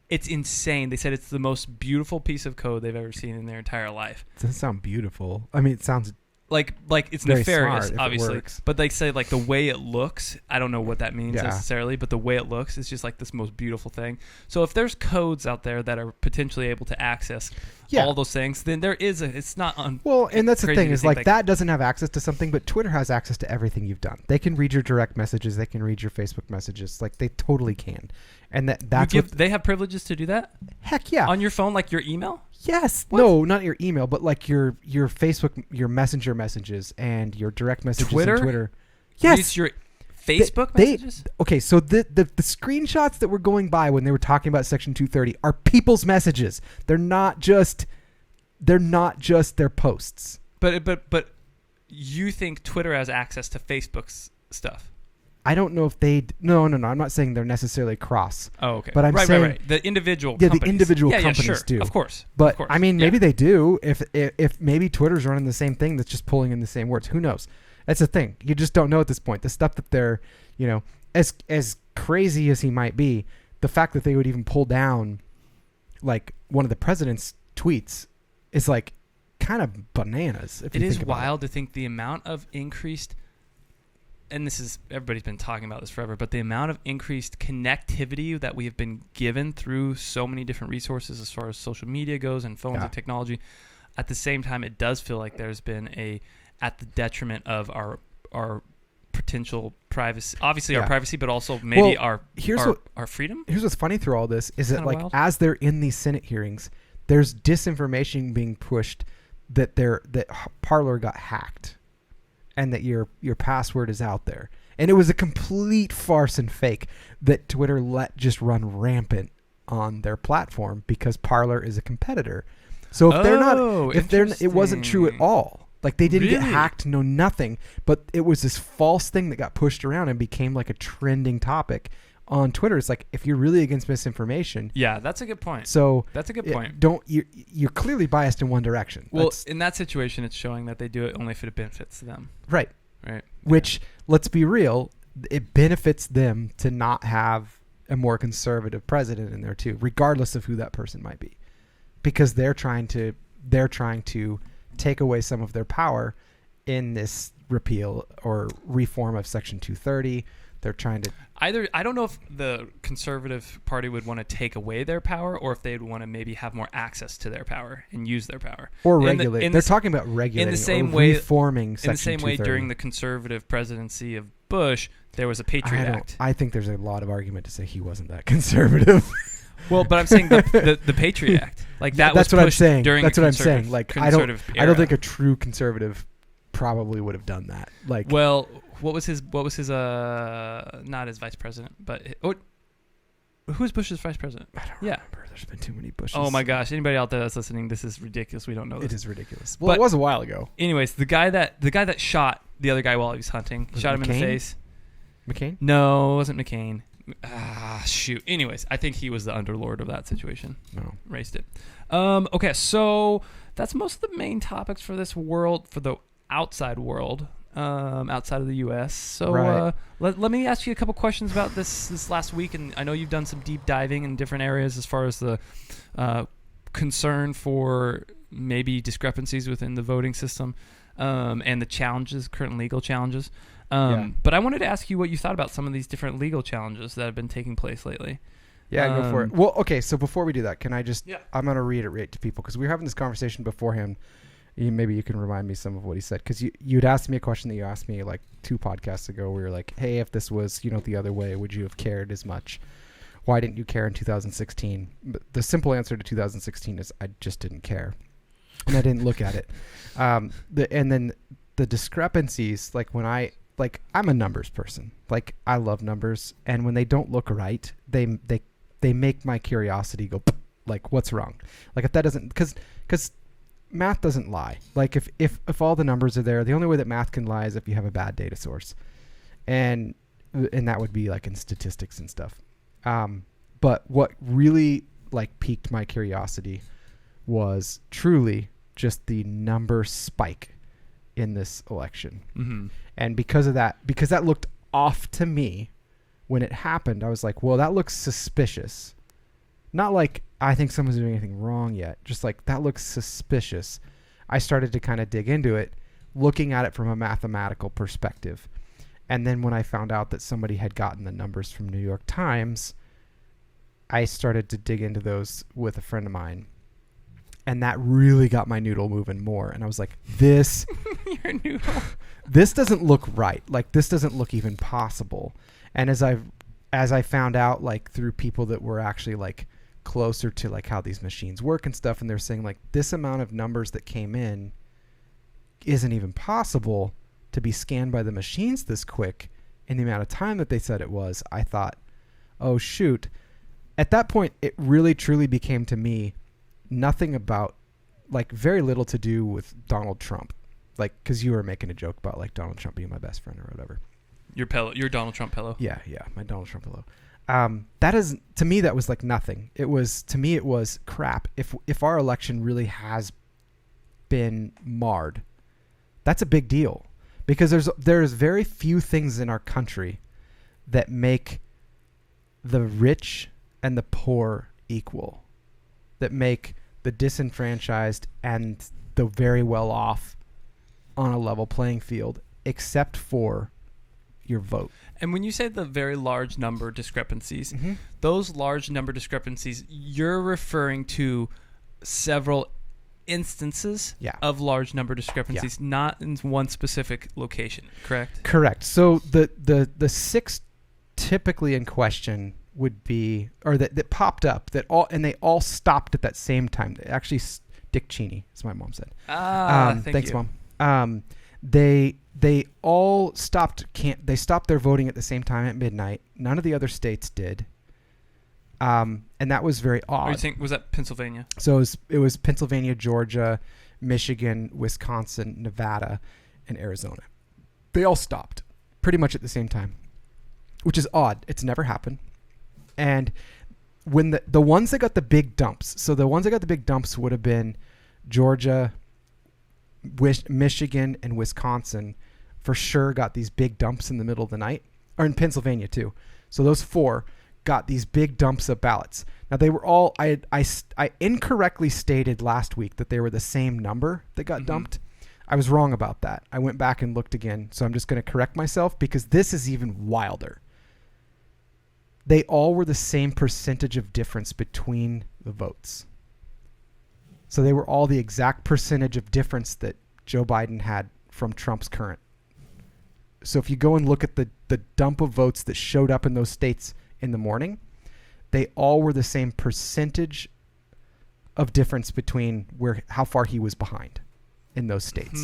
It's insane. They said it's the most beautiful piece of code they've ever seen in their entire life. It doesn't sound beautiful. I mean, it sounds like it's nefarious, obviously. But they say like the way it looks, I don't know what that means necessarily, but the way it looks is just like this most beautiful thing. So if there's codes out there that are potentially able to access all those things, then there is it's not well, and that's the thing is like that doesn't have access to something, but Twitter has access to everything you've done. They can read your direct messages, they can read your Facebook messages, like they totally can. And they have privileges to do that? Heck yeah. On your phone, like your email? Yes. What? No, not your email, but like your Facebook, your Messenger messages and your direct messages on Twitter. Yes. Reads your Facebook messages? Okay, so the screenshots that were going by when they were talking about Section 230 are people's messages. They're not just their posts. But you think Twitter has access to Facebook's stuff? I don't know if no. I'm not saying they're necessarily cross. Oh, okay. But I'm saying right. The individual companies. The individual companies do. Of course. But I mean, maybe they do. If maybe Twitter's running the same thing that's just pulling in the same words. Who knows? That's the thing. You just don't know at this point. The stuff that they're, as crazy as he might be, the fact that they would even pull down, like one of the president's tweets, is like kind of bananas. It is wild to think the amount of increased. And everybody's been talking about this forever, but the amount of increased connectivity that we have been given through so many different resources as far as social media goes and phones and technology, at the same time, it does feel like there's been at the detriment of our potential privacy, obviously our privacy, but also maybe our freedom. Here's what's funny through all this is that like wild. As they're in these Senate hearings, there's disinformation being pushed that Parler got hacked. And that your password is out there. And it was a complete farce and fake that Twitter let just run rampant on their platform because Parler is a competitor. So it wasn't true at all. Like they didn't get hacked, no nothing. But it was this false thing that got pushed around and became like a trending topic on Twitter. It's like if you're really against misinformation. Yeah, that's a good point. So that's a good point. You're clearly biased in one direction. Well, in that situation, it's showing that they do it only if it benefits them. Right. Right. Which, let's be real, it benefits them to not have a more conservative president in there too, regardless of who that person might be, because they're trying to take away some of their power in this repeal or reform of Section 230. They're trying to I don't know if the Conservative Party would want to take away their power, or if they'd want to maybe have more access to their power and use their power, or regulate. They're talking about regulating, in the same way, reforming Section in the same 230. way during the Conservative presidency of Bush, there was a Patriot Act. I think there's a lot of argument to say he wasn't that conservative. Well, but I'm saying the Patriot Act, like that. That's was what I'm saying. During that's what I'm saying. Like I don't think a era. true conservative probably would have done that. Like, well, what was his not his vice president, but who's Bush's vice president? I don't remember. There's been too many Bushes. Oh my gosh! Anybody out there that's listening, this is ridiculous. We don't know this. It is ridiculous. Well, it was a while ago. Anyways, the guy that shot the other guy while he was hunting, shot him in the face. McCain? No, it wasn't McCain. Shoot. Anyways, I think he was the underlord of that situation. No. Raced it. Okay, so that's most of the main topics for this world, for the outside world, outside of the U.S. So right. let me ask you a couple questions about this last week, and I know you've done some deep diving in different areas as far as the concern for maybe discrepancies within the voting system and the challenges, current legal challenges. But I wanted to ask you what you thought about some of these different legal challenges that have been taking place lately. Yeah, go for it. Well, okay, so before we do that, can I just... Yeah. I'm going to reiterate to people, because we were having this conversation beforehand. Maybe you can remind me some of what he said, because you'd asked me a question that you asked me like 2 podcasts ago, where you're like, hey, if this was, the other way, would you have cared as much? Why didn't you care in 2016? But the simple answer to 2016 is I just didn't care. And I didn't look at it. And then the discrepancies, I'm a numbers person. Like, I love numbers, and when they don't look right, they make my curiosity go, like, what's wrong? Like, if that doesn't, because math doesn't lie. Like, if all the numbers are there, the only way that math can lie is if you have a bad data source, and that would be like in statistics and stuff. But what really like piqued my curiosity was truly just the number spike in this election. Mm-hmm. And because of that, because that looked off to me when it happened, I was like, well, that looks suspicious. Not like I think someone's doing anything wrong yet. Just like, that looks suspicious. I started to kind of dig into it, looking at it from a mathematical perspective. And then when I found out that somebody had gotten the numbers from New York Times, I started to dig into those with a friend of mine. And that really got my noodle moving more. And I was like, this... Your noodle. This doesn't look right. Like, this doesn't look even possible. And as I found out, like, through people that were actually, like, closer to, like, how these machines work and stuff, and they're saying, like, this amount of numbers that came in isn't even possible to be scanned by the machines this quick in the amount of time that they said it was, I thought, oh, shoot. At that point, it really, truly became to me nothing about, like, very little to do with Donald Trump. Like, because you were making a joke about, like, Donald Trump being my best friend or whatever. Your Donald Trump pillow. Yeah, my Donald Trump pillow. That is, to me, that was like nothing. It was crap. If our election really has been marred, that's a big deal, because there's very few things in our country that make the rich and the poor equal, that make the disenfranchised and the very well off on a level playing field, except for your vote. And when you say the very large number discrepancies, mm-hmm. those large number discrepancies, you're referring to several instances of large number discrepancies, not in one specific location, correct? Correct. So the 6 typically in question would be, or that popped up, and they all stopped at that same time. Actually, Dick Cheney, as my mom said. Thanks, you. Mom. They all stopped. They stopped their voting at the same time at midnight. None of the other states did. And that was very odd. What do you think? Was that Pennsylvania? So it was Pennsylvania, Georgia, Michigan, Wisconsin, Nevada, and Arizona. They all stopped pretty much at the same time, which is odd. It's never happened. And when the ones that got the big dumps, so the ones that got the big dumps would have been Georgia, Michigan, and Wisconsin, for sure got these big dumps in the middle of the night, or in Pennsylvania too. So those 4 got these big dumps of ballots. Now they were all, I incorrectly stated last week that they were the same number that got dumped. I was wrong about that. I went back and looked again. So I'm just going to correct myself, because this is even wilder. they all were the same percentage of difference between the votes. So they were all the exact percentage of difference that Joe Biden had from Trump's current. So if you go and look at the dump of votes that showed up in those states in the morning, they all were the same percentage of difference between how far he was behind in those states.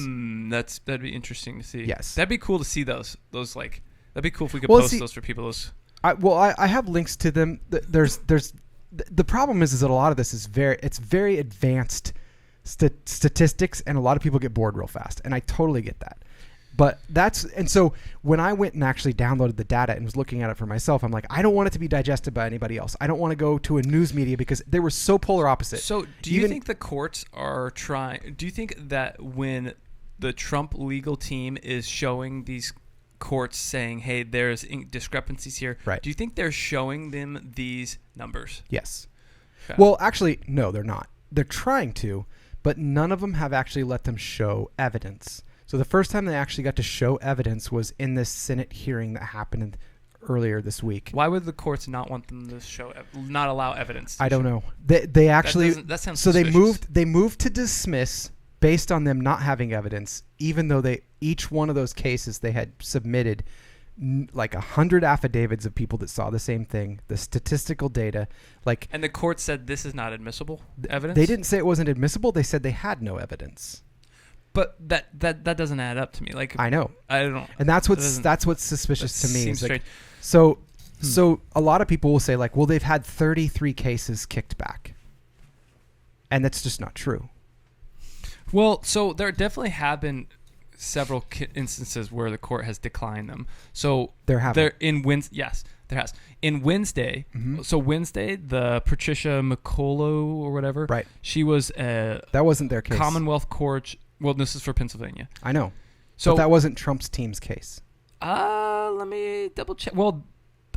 That'd be interesting to see. Yes. That'd be cool to see those like, that'd be cool if we could post those for people. I have links to them. The problem is that a lot of this is very advanced statistics, and a lot of people get bored real fast, and I totally get that. But so when I went and actually downloaded the data and was looking at it for myself, I'm like, I don't want it to be digested by anybody else. I don't want to go to a news media because they were so polar opposite. So do you think the courts are trying? Do you think that when the Trump legal team is showing these courts saying, hey, there's discrepancies here, right, do you think they're showing them these numbers? Yes. Okay. Well, actually, no, they're not. They're trying to, but none of them have actually let them show evidence. So the first time they actually got to show evidence was in this Senate hearing that happened earlier this week. Why would the courts not want them to not allow evidence? I don't know. They actually that sounds so suspicious. they moved to dismiss based on them not having evidence, even though each one of those cases they had submitted like 100 affidavits of people that saw the same thing, the statistical data, and the court said this is not admissible evidence. They didn't say it wasn't admissible. They said they had no evidence. But that doesn't add up to me. Like, I know. I don't. And that's what's suspicious to me. Seems strange. So a lot of people will say like, well, they've had 33 cases kicked back, and that's just not true. Well, so there definitely have been several instances where the court has declined them. So there has. Yes, there has. In Wednesday, so Wednesday, the Patricia McCullough or whatever, right? She was that wasn't their case. Commonwealth Court. Well, this is for Pennsylvania. I know. So but that wasn't Trump's team's case. Let me double check. Well,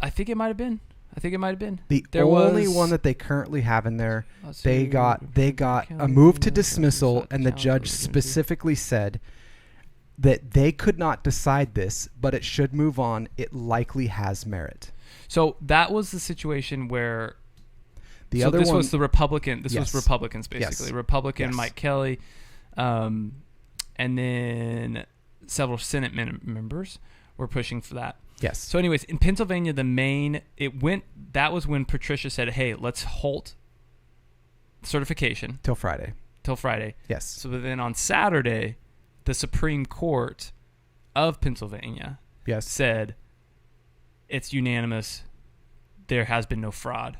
I think it might have been. The only one that they currently have in there, they got a move to dismissal, and the judge specifically said that they could not decide this, but it should move on. It likely has merit. So that was the situation where this was the Republican. This was Republicans basically. Yes. Republican yes. Mike Kelly, and then several Senate members were pushing for that. Yes. So anyways, in Pennsylvania, that was when Patricia said, hey, let's halt certification. Till Friday. Yes. So then on Saturday, the Supreme Court of Pennsylvania said it's unanimous. There has been no fraud.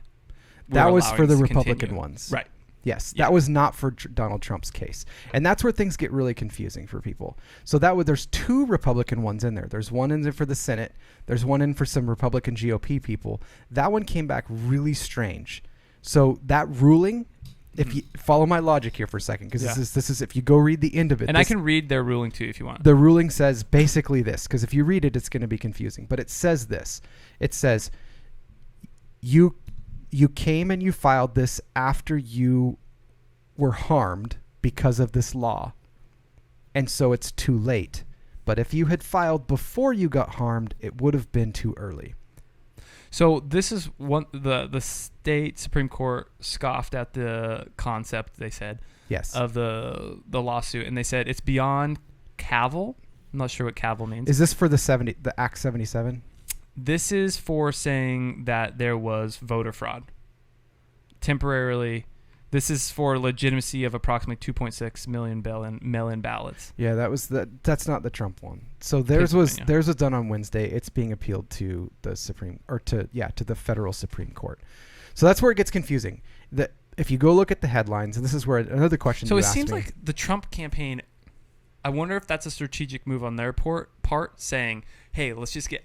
That was for the Republican ones. Right. Yes, that was not for Donald Trump's case. And that's where things get really confusing for people. So there's two Republican ones in there. There's one in there for the Senate. There's one in for some Republican GOP people. That one came back really strange. So that ruling, if you follow my logic here for a second, because this is if you go read the end of it. And I can read their ruling too if you want. The ruling says basically this, because if you read it, it's going to be confusing. But it says this. It says you came and you filed this after you were harmed because of this law. And so it's too late. But if you had filed before you got harmed, it would have been too early. So this is the state Supreme Court scoffed at the concept, they said, of the lawsuit. And they said it's beyond cavil. I'm not sure what cavil means. Is this for the Act 77? This is for saying that there was voter fraud. Temporarily, this is for legitimacy of approximately 2.6 million mail-in ballots. Yeah, that's not the Trump one. So theirs was done on Wednesday. It's being appealed to the to the federal Supreme Court. So that's where it gets confusing. If you go look at the headlines, and this is where another question. So it seems like the Trump campaign. I wonder if that's a strategic move on their part, saying, "Hey, let's just get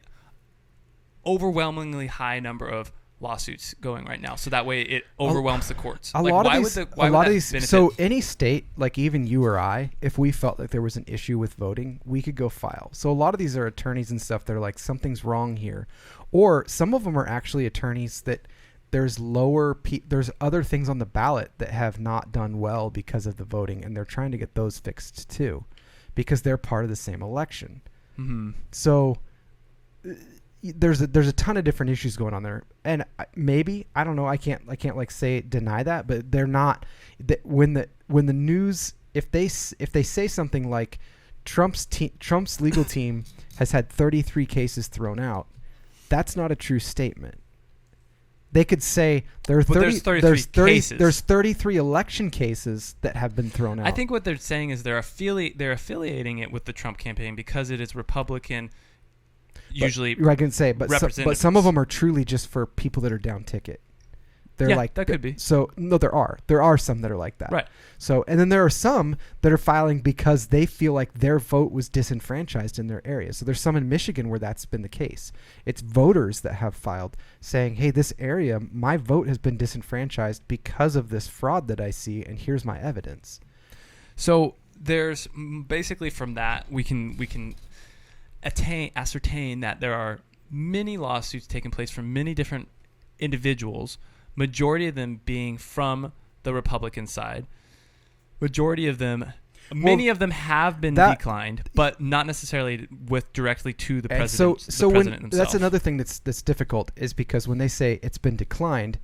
overwhelmingly high number of lawsuits going right now, so that way it overwhelms the courts." A lot of these. So any state, like even you or I, if we felt like there was an issue with voting, we could go file. So a lot of these are attorneys and stuff. They're like, something's wrong here, or some of them are actually attorneys that there's other things on the ballot that have not done well because of the voting, and they're trying to get those fixed too, because they're part of the same election. Mm-hmm. So there's a ton of different issues going on there, and maybe I don't know. I can't like deny that, but they're not. When the news, if they say something like Trump's legal team has had 33 cases thrown out, that's not a true statement. They could say there's 33 election cases that have been thrown out. I think what they're saying is they're affiliating it with the Trump campaign because it is Republican. Usually, I can say, but some of them are truly just for people that are down ticket. They're like that could be. So no, there are some that are like that. Right. So and then there are some that are filing because they feel like their vote was disenfranchised in their area. So there's some in Michigan where that's been the case. It's voters that have filed saying, "Hey, this area, my vote has been disenfranchised because of this fraud that I see, and here's my evidence." So there's basically from that we can ascertain that there are many lawsuits taking place from many different individuals. Majority of them being from the Republican side. Many of them have been declined, but not necessarily directly to the president. Himself. That's another thing that's difficult is because when they say it's been declined,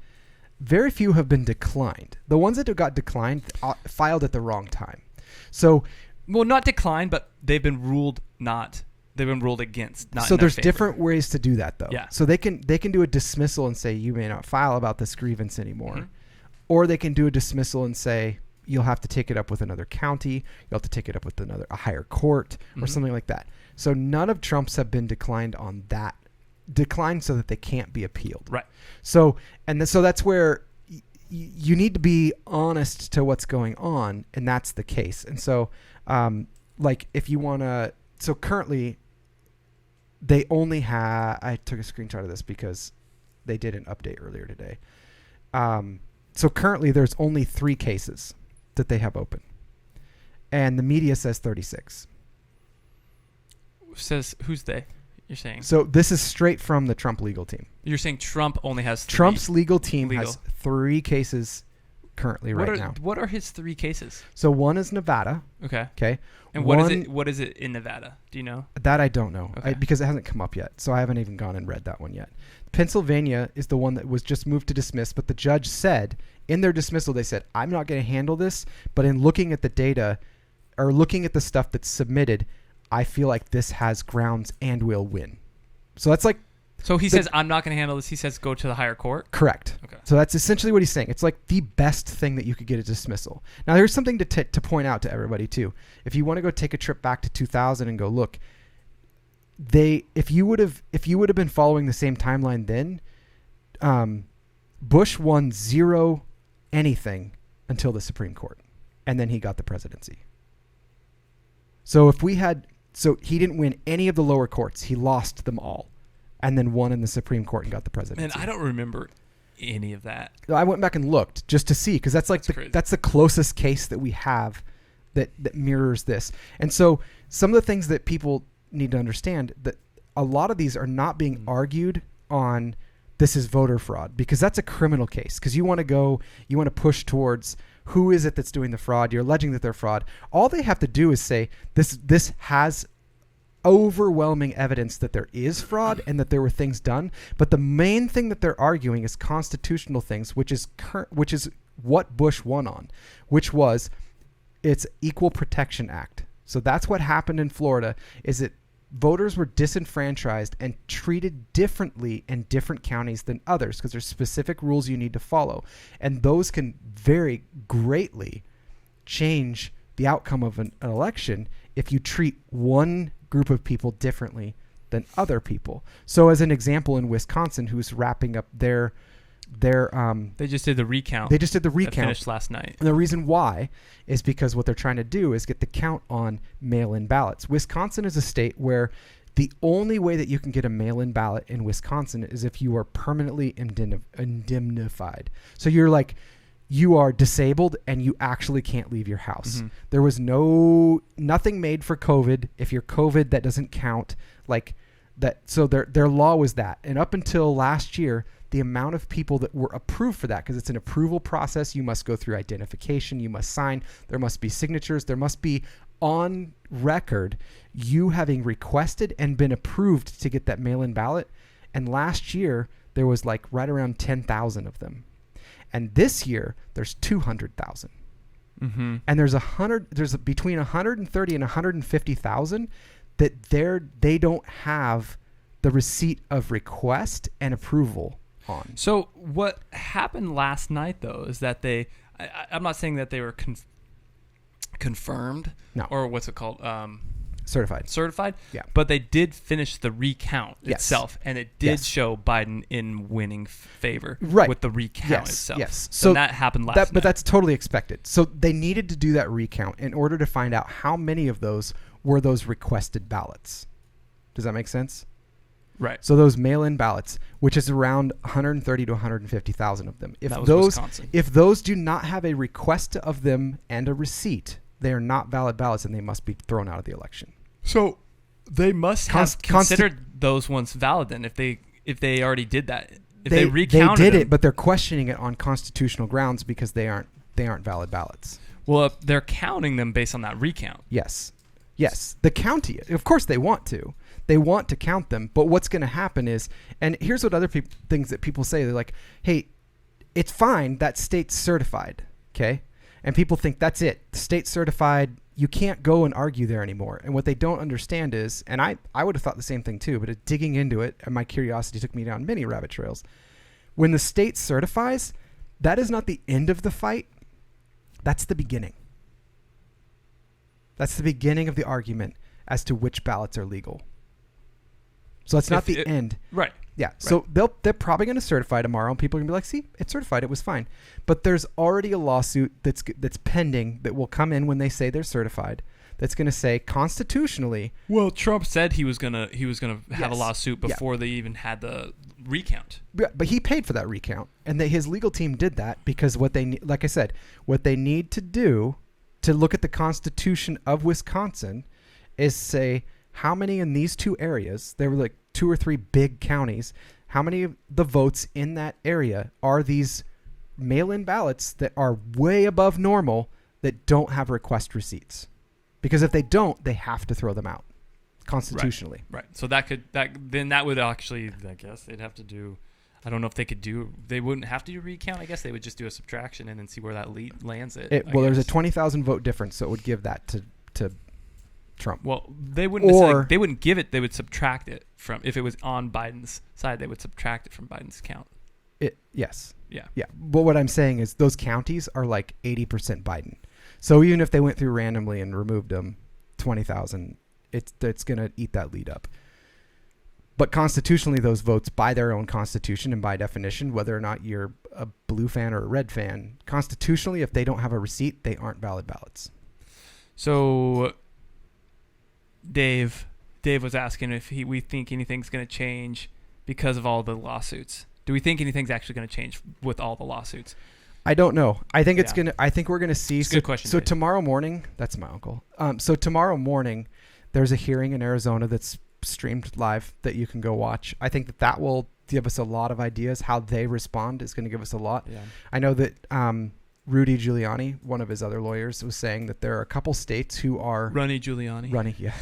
very few have been declined. The ones that got declined filed at the wrong time. So, not declined, but they've been ruled not. They've been ruled against. So there's different ways to do that, though. Yeah. So they can do a dismissal and say you may not file about this grievance anymore, mm-hmm. or they can do a dismissal and say you'll have to take it up with another county, you'll have to take it up with a higher court, or mm-hmm. something like that. So none of Trump's have been declined on that, declined so that they can't be appealed. Right. So so that's where you need to be honest to what's going on, and that's the case. And so, like if you want to, so currently. They only have. I took a screenshot of this because they did an update earlier today. So currently, there's only 3 cases that they have open, and the media says 36. Says who's they? You're saying? So this is straight from the Trump legal team. You're saying Trump only has 3? Trump's legal team has 3 cases currently now. What are his 3 cases? So one is Nevada. Okay. And what is it in Nevada? Do you know? That I don't know because it hasn't come up yet. So I haven't even gone and read that one yet. Pennsylvania is the one that was just moved to dismiss, but the judge said in their dismissal, they said, I'm not going to handle this, but in looking at the data or looking at the stuff that's submitted, I feel like this has grounds and will win. So that's like, so he says, I'm not going to handle this. He says, go to the higher court? Correct. Okay. So that's essentially what he's saying. It's like the best thing that you could get a dismissal. Now, there's something to point out to everybody, too. If you want to go take a trip back to 2000 and go, look, if you would have been following the same timeline then, Bush won 0 anything until the Supreme Court. And then he got the presidency. So he didn't win any of the lower courts. He lost them all. And then won in the Supreme Court and got the presidency. And I don't remember any of that. I went back and looked just to see because that's the closest case that we have that mirrors this. And so some of the things that people need to understand that a lot of these are not being argued on this is voter fraud because that's a criminal case because you want to push towards who is it that's doing the fraud. You're alleging that they're fraud. All they have to do is say this has overwhelming evidence that there is fraud and that there were things done, but the main thing that they're arguing is constitutional things, which is what Bush won on, which was its Equal Protection Act. So that's what happened in Florida is that voters were disenfranchised and treated differently in different counties than others because there's specific rules you need to follow, and those can vary greatly, change the outcome of an election if you treat one group of people differently than other people. So as an example, in Wisconsin, who's wrapping up their they just did the recount. They just did the recount. That finished last night. And the reason why is because what they're trying to do is get the count on mail-in ballots. Wisconsin is a state where the only way that you can get a mail-in ballot in Wisconsin is if you are permanently indemnified. So you are disabled and you actually can't leave your house. Mm-hmm. There was nothing made for COVID. If you're COVID, that doesn't count. Like that. So their law was that. And up until last year, the amount of people that were approved for that, because it's an approval process, you must go through identification, you must sign, there must be signatures, there must be on record you having requested and been approved to get that mail-in ballot. And last year there was like right around 10,000 of them. And this year there's 200,000. Mm-hmm. And there's between 130 and 150,000 that they don't have the receipt of request and approval on. So what happened last night, though, is that I'm not saying that they were confirmed, no, or what's it called? Certified. Yeah. But they did finish the recount itself, and it did show Biden in winning favor with the recount itself. Yes. So that happened last night. But that's totally expected. So they needed to do that recount in order to find out how many of those were those requested ballots. Does that make sense? Right. So those mail-in ballots, which is around 130 to 150,000 of them. If those do not have a request of them and a receipt, they are not valid ballots and they must be thrown out of the election. So they must have considered those ones valid then if they already did that. If they recounted they did it, but they're questioning it on constitutional grounds because they aren't valid ballots. Well, they're counting them based on that recount. Yes. The county, of course they want to. They want to count them, but what's going to happen is, and here's what other things that people say. They're like, hey, it's fine, that state's certified, okay? And people think that's it. The state's certified, you can't go and argue there anymore. And what they don't understand is, and I would have thought the same thing too, but digging into it, and my curiosity took me down many rabbit trails. When the state certifies, that is not the end of the fight. That's the beginning. That's the beginning of the argument as to which ballots are legal. So it's not the end. Right. Yeah. So they're probably going to certify tomorrow, and people are going to be like, see, it's certified. It was fine. But there's already a lawsuit that's pending that will come in when they say they're certified. That's going to say constitutionally. Well, Trump said he was gonna have a lawsuit before they even had the recount. But he paid for that recount, and his legal team did that because what they need to do to look at the Constitution of Wisconsin is say, how many in these two areas, there were like 2 or 3 big counties, how many of the votes in that area are these mail-in ballots that are way above normal that don't have request receipts? Because if they don't, they have to throw them out constitutionally. Right. So that would actually, I guess they'd have to do, I don't know if they wouldn't have to do recount. I guess they would just do a subtraction and then see where that lands it. There's a 20,000 vote difference, so it would give that to Trump. Well, they wouldn't they wouldn't give it. They would subtract it from, if it was on Biden's side, they would subtract it from Biden's count. Yes. Yeah. But what I'm saying is those counties are like 80% Biden. So even if they went through randomly and removed them, 20,000, it's going to eat that lead up. But constitutionally, those votes, by their own constitution and by definition, whether or not you're a blue fan or a red fan, constitutionally, if they don't have a receipt, they aren't valid ballots. So Dave was asking if we think anything's going to change because of all the lawsuits. Do we think anything's actually going to change with all the lawsuits? I don't know. I think I think we're going to see. It's a good question. So tomorrow morning, that's my uncle. So tomorrow morning, there's a hearing in Arizona that's streamed live that you can go watch. I think that will give us a lot of ideas. How they respond is going to give us a lot. Yeah. I know that Rudy Giuliani, one of his other lawyers, was saying that there are a couple states who are... Rudy Giuliani. Yeah.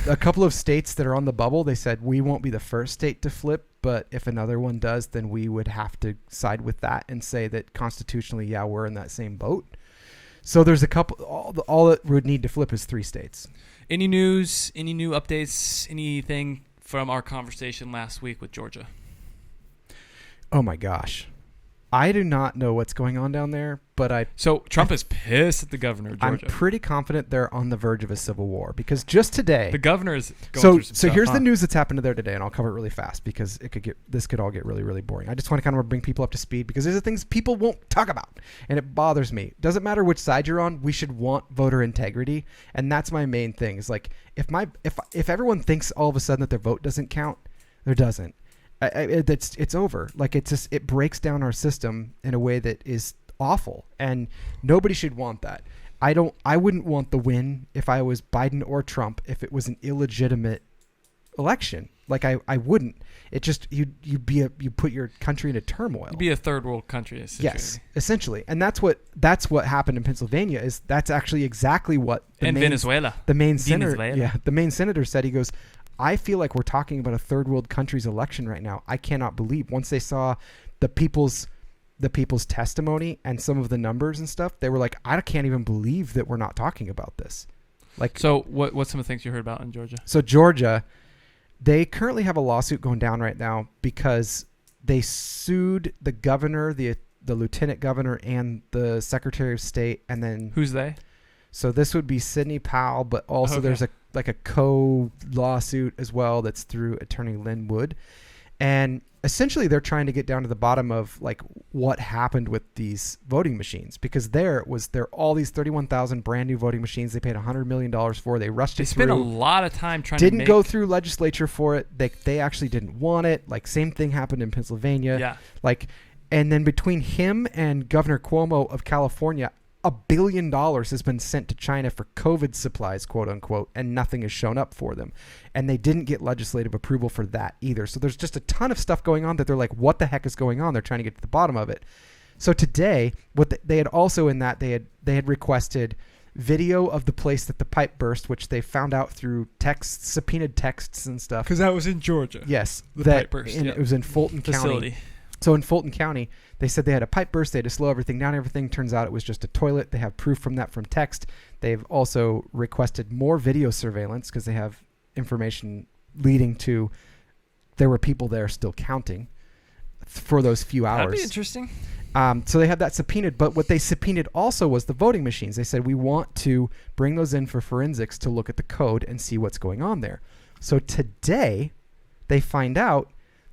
A couple of states that are on the bubble. They said, we won't be the first state to flip, but if another one does, then we would have to side with that and say that constitutionally, yeah, we're in that same boat. So there's a couple... All that would need to flip is 3 states. Any news, any new updates, anything from our conversation last week with Georgia? Oh, my gosh. I do not know what's going on down there, but So Trump is pissed at the governor of Georgia. I'm pretty confident they're on the verge of a civil war because just today... The governor is going through some stuff. Here's the news that's happened there today, and I'll cover it really fast because this could all get really, really boring. I just want to kind of bring people up to speed because these are things people won't talk about, and it bothers me. Doesn't matter which side you're on, we should want voter integrity, and that's my main thing. Is like if everyone thinks all of a sudden that their vote doesn't count, there doesn't. It's over. Like it breaks down our system in a way that is awful, and nobody should want that. I wouldn't want the win if I was Biden or Trump if it was an illegitimate election. Like I wouldn't. It just you put your country into turmoil. You'd be a third world country, essentially. Yes, essentially, and that's what happened in Pennsylvania. Is that's actually exactly what Venezuela. The main senator said. He goes, I feel like we're talking about a third world country's election right now. I cannot believe once they saw the people's testimony and some of the numbers and stuff, they were like, I can't even believe that we're not talking about this. Like, so what's some of the things you heard about in Georgia? So Georgia, they currently have a lawsuit going down right now because they sued the governor, the lieutenant governor, and the secretary of state. And then who's they? So this would be Sidney Powell, but also there's a co-lawsuit as well that's through attorney Lynn Wood. And essentially they're trying to get down to the bottom of like what happened with these voting machines, because there all these 31,000 brand new voting machines they paid $100 million for. They rushed it through. They spent a lot of time trying to go through legislature for it. They actually didn't want it. Like same thing happened in Pennsylvania. Yeah. Like, and then between him and Governor Cuomo of California, $1 billion has been sent to China for COVID supplies, quote unquote, and nothing has shown up for them. And they didn't get legislative approval for that either. So there's just a ton of stuff going on that they're like, what the heck is going on? They're trying to get to the bottom of it. So today, they had also in that, they had requested video of the place that the pipe burst, which they found out through subpoenaed texts and stuff. Because that was in Georgia. Yes. The pipe burst. It was in Fulton County. So in Fulton County, they said they had a pipe burst. They had to slow everything down. Everything turns out it was just a toilet. They have proof from that from text. They've also requested more video surveillance because they have information leading to there were people there still counting for those few hours. That'd be interesting. So they had that subpoenaed. But what they subpoenaed also was the voting machines. They said, we want to bring those in for forensics to look at the code and see what's going on there. So today they find out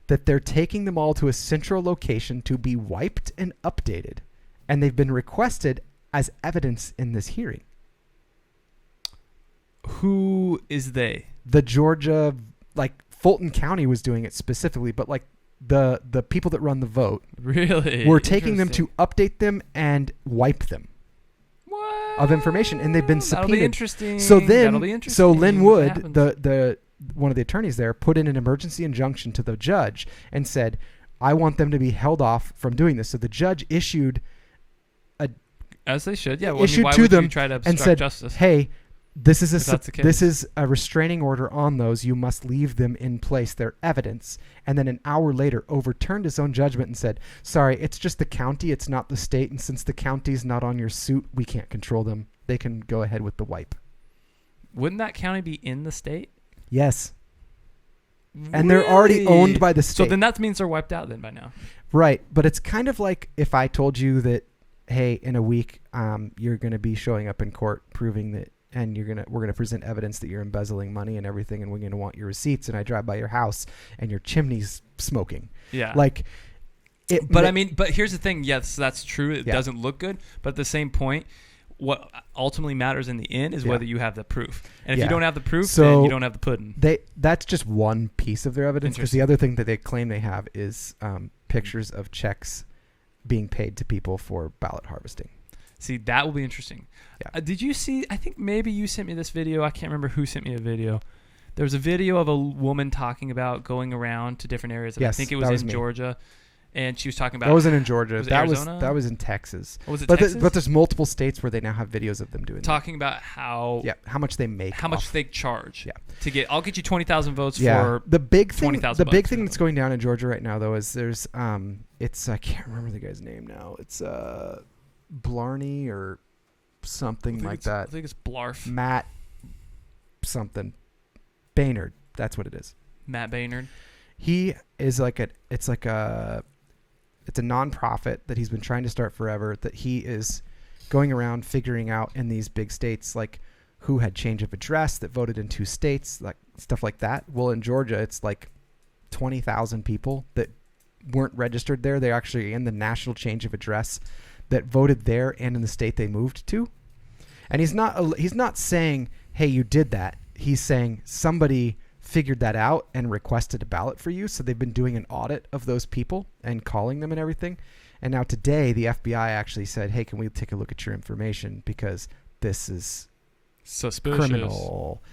that they're taking them all to a central location to be wiped and updated. And they've been requested as evidence in this hearing. Who is they? The Georgia, like Fulton County was doing it specifically, but like the people that run the vote really were taking them to update them and wipe them. What? Of information. And they've been subpoenaed. That'll be interesting. So then, That'll be interesting. so Lynn Wood, the one of the attorneys there, put in an emergency injunction to the judge and said, I want them to be held off from doing this. So the judge issued as they should, yeah. Well, issued why to would them you try to and said, justice? Hey, this is a restraining order on those. You must leave them in place. They're evidence. And then an hour later overturned his own judgment and said, sorry, it's just the county. It's not the state. And since the county's not on your suit, we can't control them. They can go ahead with the wipe. Wouldn't that county be in the state? Yes. And they're already owned by the state. So then that means they're wiped out then by now. Right. But it's kind of like if I told you that, hey, in a week, you're going to be showing up in court proving that, and we're going to present evidence that you're embezzling money and everything, and we're going to want your receipts, and I drive by your house and your chimney's smoking. Yeah. Like but here's the thing. Yes, that's true. It doesn't look good. But at the same point, what ultimately matters in the end is whether you have the proof. And if you don't have the proof, then you don't have the pudding. That's just one piece of their evidence, because the other thing that they claim they have is pictures of checks being paid to people for ballot harvesting. See, that will be interesting. Yeah. Did you see, I think maybe you sent me this video. I can't remember who sent me a video. There was a video of a woman talking about going around to different areas. Yes, I think it was in Georgia. And she was talking about... That wasn't in Georgia. That was in Texas. Oh, was it Texas? But there's multiple states where they now have videos of them doing talking about how... Yeah, how much they make. How much they charge. Yeah. To get... I'll get you 20,000 votes for the big thing, 20,000 The big thing that's going down in Georgia right now, though, is there's... It's... I can't remember the guy's name now. It's Blarney or something like that. I think it's Blarf. Matt something. Baynard. That's what it is. Matt Baynard. He is like it's a nonprofit that he's been trying to start forever, that he is going around figuring out in these big states, like who had change of address that voted in 2 states, like stuff like that. Well, in Georgia, it's like 20,000 people that weren't registered there. They're actually in the national change of address that voted there and in the state they moved to. And he's not saying, hey, you did that. He's saying somebody figured that out and requested a ballot for you. So they've been doing an audit of those people and calling them and everything. And now today the FBI actually said, hey, can we take a look at your information, because this is suspicious. Criminal.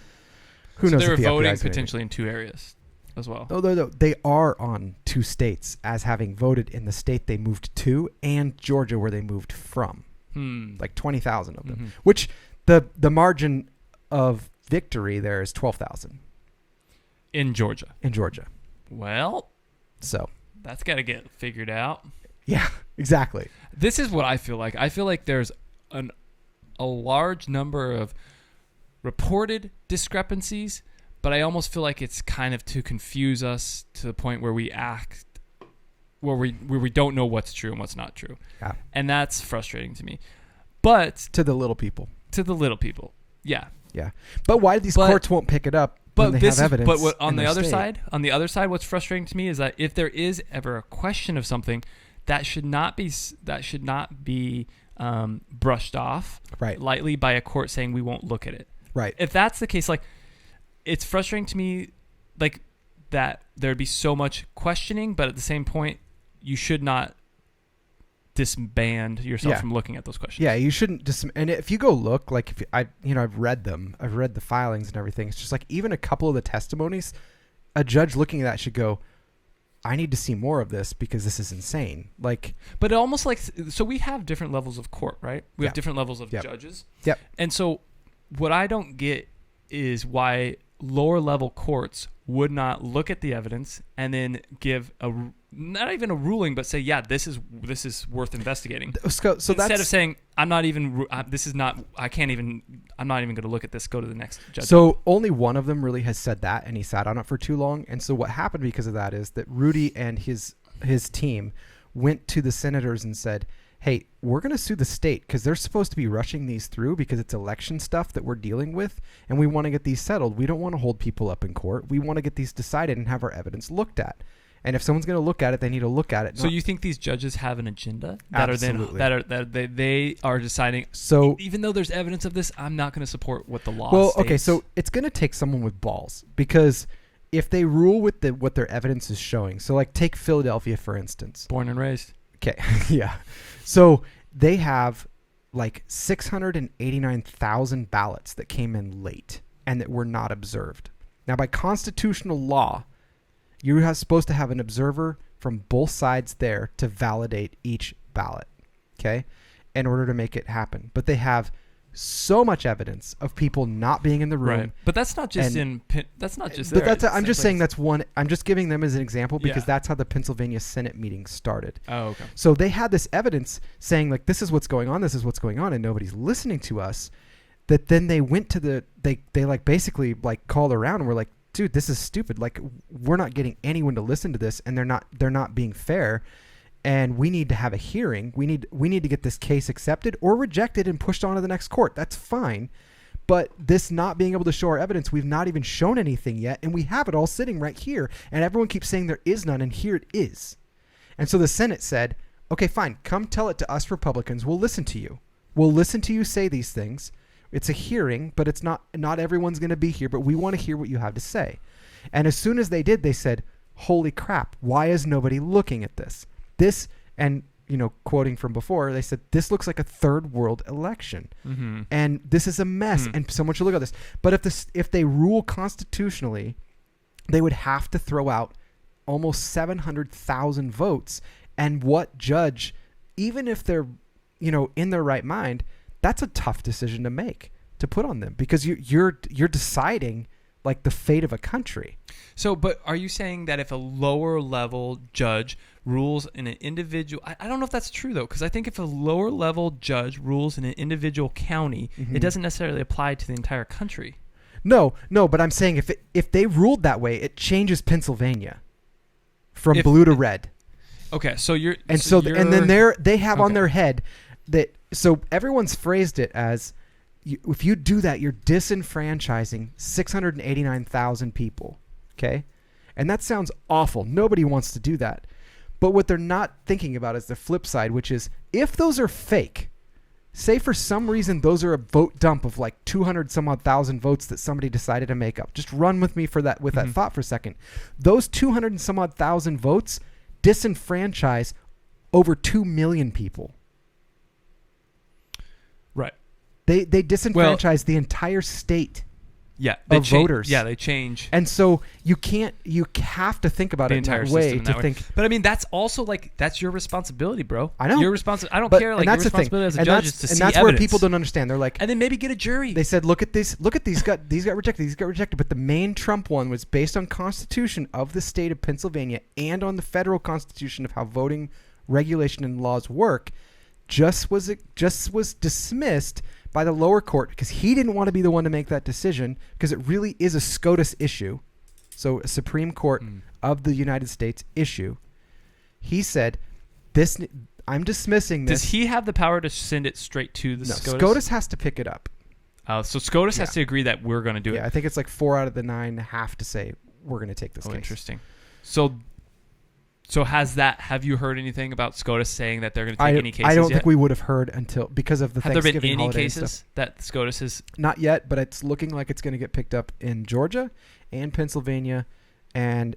Who knows? They were voting potentially in 2 areas. as well. No, they are on 2 states as having voted in the state they moved to and Georgia where they moved from. Like 20,000 of them, which the margin of victory there is 12,000 in Georgia. Well, so that's got to get figured out. Yeah, exactly. This is what I feel like. I feel like there's a large number of reported discrepancies, but I almost feel like it's kind of to confuse us to the point where we don't know what's true and what's not true. Yeah. And that's frustrating to me. But to the little people. Yeah. Yeah. But why these courts won't pick it up when they have evidence? But on the other side, what's frustrating to me is that if there is ever a question of something, that should not be brushed off lightly by a court saying we won't look at it. Right. If that's the case, like, it's frustrating to me, like, that there'd be so much questioning, but at the same point, you should not disband yourself from looking at those questions. Yeah, you shouldn't and if you go look, like, I've read them, I've read the filings and everything. It's just like even a couple of the testimonies, a judge looking at that should go, I need to see more of this because this is insane. Like, but it almost like, so we have different levels of court, right? We have different levels of judges. Yep. And so what I don't get is why lower level courts would not look at the evidence and then give not even a ruling, but say, yeah, this is worth investigating. So instead of saying, I'm not even going to look at this, go to the next judge. So only one of them really has said that, and he sat on it for too long. And so what happened because of that is that Rudy and his team went to the senators and said, hey, we're going to sue the state because they're supposed to be rushing these through because it's election stuff that we're dealing with, and we want to get these settled. We don't want to hold people up in court. We want to get these decided and have our evidence looked at. And if someone's going to look at it, they need to look at it. So you think these judges have an agenda Absolutely. They are deciding? So even though there's evidence of this, I'm not going to support what the law states. Okay, so it's going to take someone with balls, because if they rule with what their evidence is showing, so like take Philadelphia for instance. Born and raised. Okay, yeah. So they have like 689,000 ballots that came in late and that were not observed. Now, by constitutional law, you're supposed to have an observer from both sides there to validate each ballot, okay, in order to make it happen. But they have so much evidence of people not being in the room. Right. But that's not just I'm just saying that's one. I'm just giving them as an example because that's how the Pennsylvania Senate meeting started. Oh, okay. So they had this evidence saying, like, this is what's going on, and nobody's listening to us. That then they went to they like basically like called around and were like, dude, this is stupid. Like, we're not getting anyone to listen to this, and they're not being fair. And we need to have a hearing. We need to get this case accepted or rejected and pushed on to the next court. That's fine. But this not being able to show our evidence, we've not even shown anything yet, and we have it all sitting right here. And everyone keeps saying there is none, and here it is. And so the Senate said, okay, fine, come tell it to us Republicans. We'll listen to you. We'll listen to you say these things. It's a hearing, but it's not everyone's going to be here, but we want to hear what you have to say. And as soon as they did, they said, holy crap, why is nobody looking at this? This, and, quoting from before, they said, this looks like a third world election. Mm-hmm. And this is a mess, and someone should look at this. But if they rule constitutionally, they would have to throw out almost 700,000 votes. And what judge, even if they're, in their right mind, that's a tough decision to make, to put on them, because you're deciding like the fate of a country. So, but are you saying that if a lower level judge rules in an individual, I don't know if that's true though, because I think if a lower level judge rules in an individual county, it doesn't necessarily apply to the entire country. No, but I'm saying if they ruled that way, it changes Pennsylvania from blue to red. Okay, so you're and then they have on their head that, so everyone's phrased it as, if you do that, you're disenfranchising 689,000 people, okay? And that sounds awful. Nobody wants to do that. But what they're not thinking about is the flip side, which is, if those are fake, say for some reason those are a vote dump of like 200 some odd thousand votes that somebody decided to make up. Just run with me that thought for a second. Those 200 and some odd thousand votes disenfranchise over 2 million people. Right. They disenfranchise the entire state. voters. Yeah, they change. And so you have to think about it in that way to think. But I mean, that's also like, that's your responsibility, bro. I know. Your I don't care. Like, your responsibility as a judge is to see evidence. And that's where people don't understand. They're like, and then maybe get a jury. They said, look at these got rejected. But the main Trump one was based on Constitution of the state of Pennsylvania and on the federal Constitution of how voting regulation and laws work. Just was dismissed by the lower court because he didn't want to be the one to make that decision, because it really is a SCOTUS issue, so a Supreme Court of the United States issue. He said, I'm dismissing this. Does he have the power to send it straight to the SCOTUS? SCOTUS has to pick it up. So SCOTUS has to agree that we're going to do it. Yeah, I think it's like 4 out of the 9 have to say we're going to take this case. Interesting. So have you heard anything about SCOTUS saying that they're going to take any cases I don't yet? think we would have heard because of the Thanksgiving holiday. Have there been any cases that SCOTUS is... Not yet, but it's looking like it's going to get picked up in Georgia and Pennsylvania, and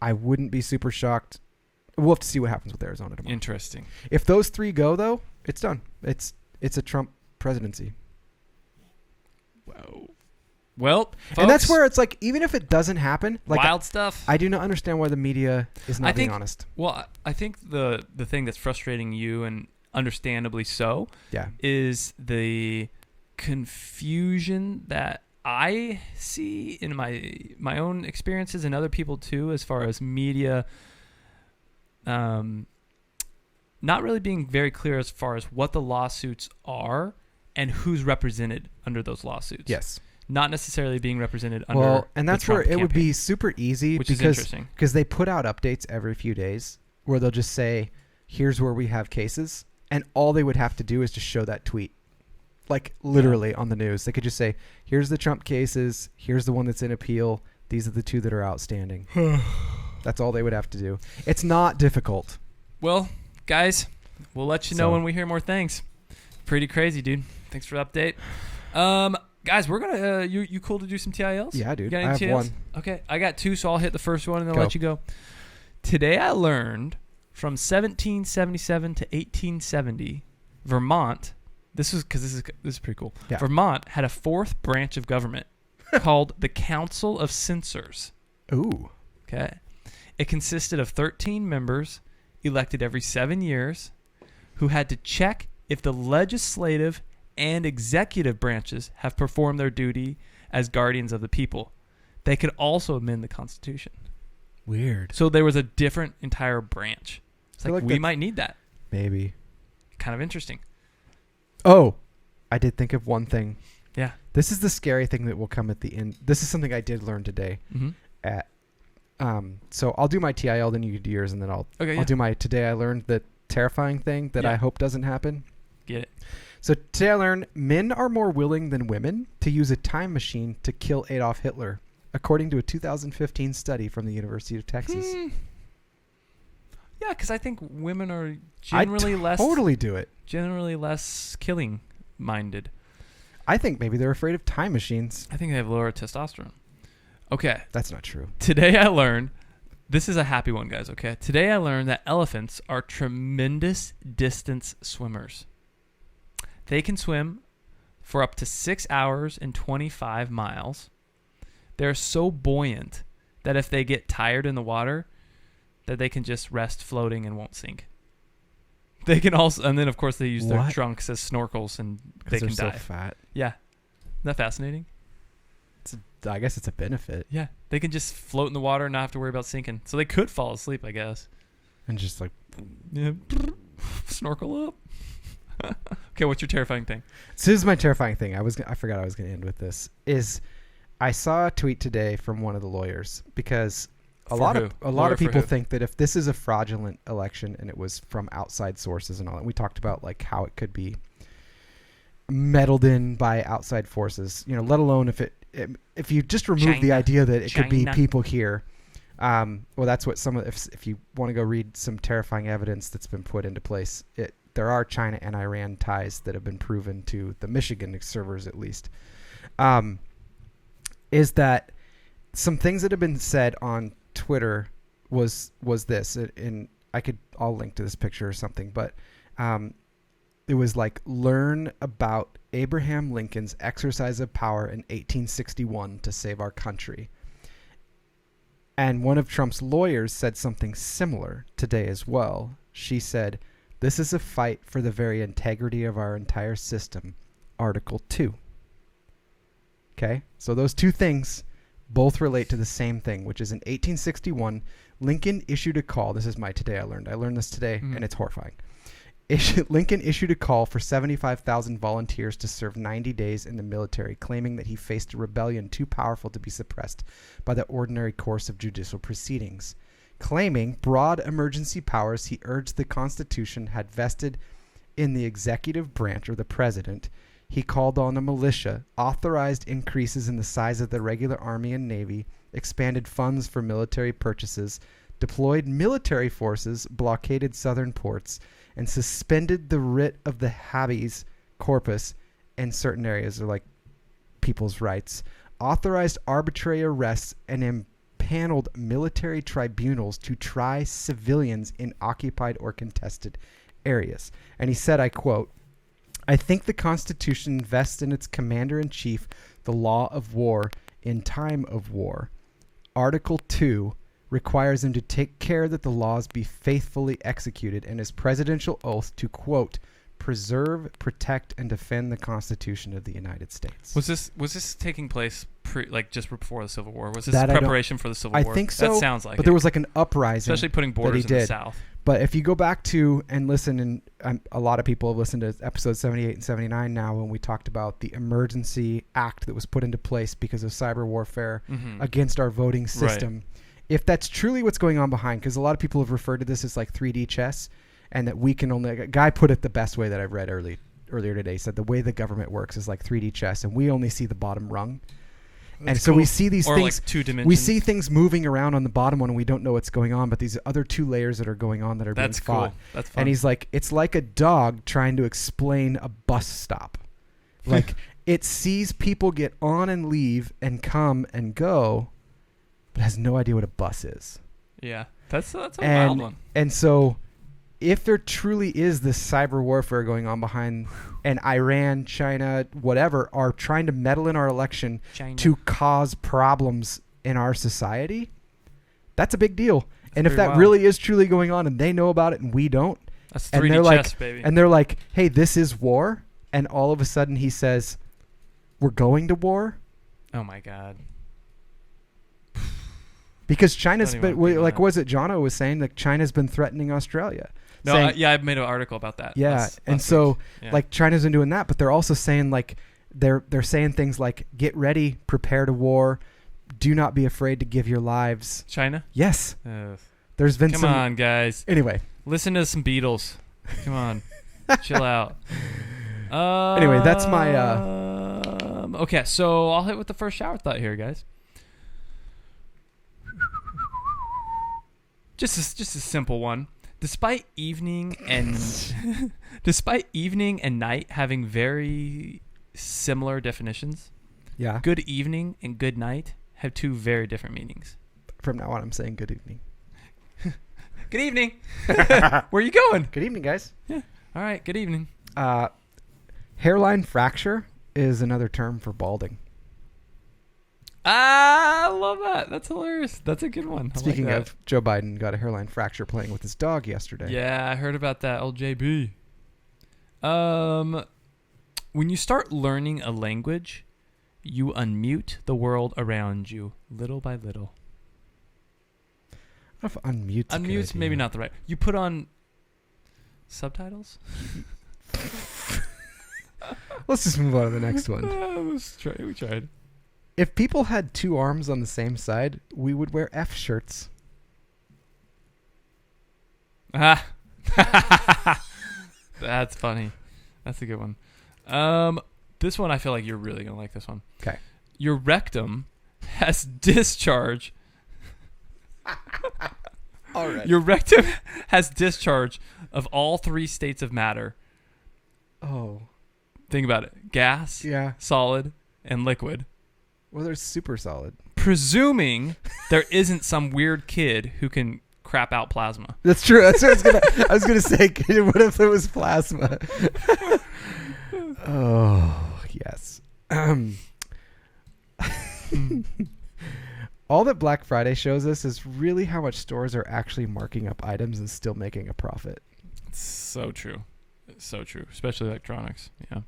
I wouldn't be super shocked. We'll have to see what happens with Arizona tomorrow. Interesting. If those 3 go, though, it's done. It's a Trump presidency. Whoa. Well, folks, and that's where it's like, even if it doesn't happen, like, wild stuff. I do not understand why the media is not being honest. Well, I think the thing that's frustrating you, and understandably so, is the confusion that I see in my own experiences and other people too, as far as media, not really being very clear as far as what the lawsuits are and who's represented under those lawsuits. Yes. Not necessarily being represented under and that's where it would be super easy, because they put out updates every few days where they'll just say, here's where we have cases, and all they would have to do is just show that tweet, like literally on the news. They could just say, here's the Trump cases, here's the one that's in appeal, these are the 2 that are outstanding. That's all they would have to do. It's not difficult. Well, guys, we'll let you know when we hear more things. Pretty crazy, dude. Thanks for the update. Guys, we're gonna. You cool to do some TILs? Yeah, dude. You got any I have TILs? one. Okay, I got 2, so I'll hit the first one and then I'll let you go. Today I learned from 1777 to 1870, Vermont. This is pretty cool. Yeah. Vermont had a 4th branch of government called the Council of Censors. Ooh. Okay. It consisted of 13 members elected every 7 years, who had to check if the legislative and executive branches have performed their duty as guardians of the people. They could also amend the Constitution. Weird. So there was a different entire branch. It's like we might need that. Maybe. Kind of interesting. Oh, I did think of one thing. Yeah. This is the scary thing that will come at the end. This is something I did learn today. So I'll do my TIL, then you do yours, and then I'll do my today I learned the terrifying thing that I hope doesn't happen. Get it. So today I learned men are more willing than women to use a time machine to kill Adolf Hitler, according to a 2015 study from the University of Texas. Yeah, because I think women are generally generally less killing minded. I think maybe they're afraid of time machines. I think they have lower testosterone. Okay. That's not true. Today I learned, this is a happy one, guys, okay? Today I learned that elephants are tremendous distance swimmers. They can swim for up to 6 hours and 25 miles. They're so buoyant that if they get tired in the water, that they can just rest floating and won't sink. They can also, and then of course they use their trunks as snorkels, and they can dive. So fat. Yeah. Isn't that fascinating? I guess it's a benefit. Yeah. They can just float in the water and not have to worry about sinking. So they could fall asleep, I guess. And just like... Yeah. Snorkel up. Okay, what's your terrifying thing? So this is my terrifying thing. I forgot I was going to end with this. Is I saw a tweet today from one of the lawyers, because a lot of people think that if this is a fraudulent election and it was from outside sources and all that, we talked about like how it could be meddled in by outside forces, let alone if you just remove the idea that it could be people here. Well, that's what if you want to go read some terrifying evidence that's been put into place, there are China and Iran ties that have been proven to the Michigan servers, at least. Is that some things that have been said on Twitter was this, and I'll link to this picture or something, but it was like, learn about Abraham Lincoln's exercise of power in 1861 to save our country. And one of Trump's lawyers said something similar today as well. She said, this is a fight for the very integrity of our entire system. Article 2. Okay? So those two things both relate to the same thing, which is in 1861, Lincoln issued a call. This is my today I learned this today, and it's horrifying. Lincoln issued a call for 75,000 volunteers to serve 90 days in the military, claiming that he faced a rebellion too powerful to be suppressed by the ordinary course of judicial proceedings. Claiming broad emergency powers, he urged the Constitution had vested in the executive branch or the president. He called on a militia, authorized increases in the size of the regular army and navy, expanded funds for military purchases, deployed military forces, blockaded southern ports, and suspended the writ of the habeas corpus in certain areas, or like people's rights, authorized arbitrary arrests, and impaneled military tribunals to try civilians in occupied or contested areas. And he said, I quote, I think the Constitution vests in its commander-in-chief the law of war in time of war. Article 2 requires him to take care that the laws be faithfully executed, and his presidential oath to, quote, preserve, protect, and defend the Constitution of the United States. Was this taking place just before the Civil War? Was this preparation for the Civil War? I think so. That sounds like but there was like an uprising. Especially putting borders in the South. But if you go back to and listen, and a lot of people have listened to episodes 78 and 79 now when we talked about the emergency act that was put into place because of cyber warfare against our voting system. Right. If that's truly what's going on behind, because a lot of people have referred to this as like 3D chess, and that we can only, a guy put it the best way that I've read earlier today, said the way the government works is like 3D chess, and we only see the bottom rung. That's and so cool. We see these things, like 2 dimensions. We see things moving around on the bottom one, and we don't know what's going on, but these other 2 layers that are going on that are being fought. Cool. That's fun. And he's like, it's like a dog trying to explain a bus stop. Like, it sees people get on and leave and come and go, but has no idea what a bus is. Yeah, that's a wild one. And so, if there truly is this cyber warfare going on behind, and Iran, China, whatever, are trying to meddle in our election to cause problems in our society, that's a big deal. And if that really is truly going on, and they know about it and we don't, that's 3D chess, baby. And they're like, hey, this is war, and all of a sudden he says, we're going to war. Oh my God. Because China's been, like, was it Jono was saying, like, China's been threatening Australia. No, I made an article about that. Yeah, like, China's been doing that, but they're also saying, like, they're saying things like, get ready, prepare to war, do not be afraid to give your lives. China? Yes. There's been Come on, guys. Anyway. Listen to some Beatles. Come on. Chill out. Anyway, that's my... Okay, so I'll hit with the first shower thought here, guys. Just a simple one. Despite evening and night having very similar definitions, good evening and good night have 2 very different meanings. From now on, I'm saying good evening. Good evening. Where are you going? Good evening, guys. Yeah. All right. Good evening. Hairline fracture is another term for balding. I love that. That's hilarious. That's a good one. Speaking of, Joe Biden got a hairline fracture playing with his dog yesterday. Yeah, I heard about that. LJB. When you start learning a language, you unmute the world around you little by little. I don't know if unmute's Unmute's maybe not the right. You put on subtitles? Let's just move on to the next one. We tried. If people had 2 arms on the same side, we would wear F shirts. That's funny. That's a good one. This one, I feel like you're really going to like this one. Okay. Your rectum has discharge. All right. Your rectum has discharge of all 3 states of matter. Oh. Think about it. Gas, solid, and liquid. Well, they're super solid. Presuming there isn't some weird kid who can crap out plasma. That's true. That's what I was gonna say. What if it was plasma? Oh yes. All that Black Friday shows us is really how much stores are actually marking up items and still making a profit. It's so true. It's so true, especially electronics. Yeah.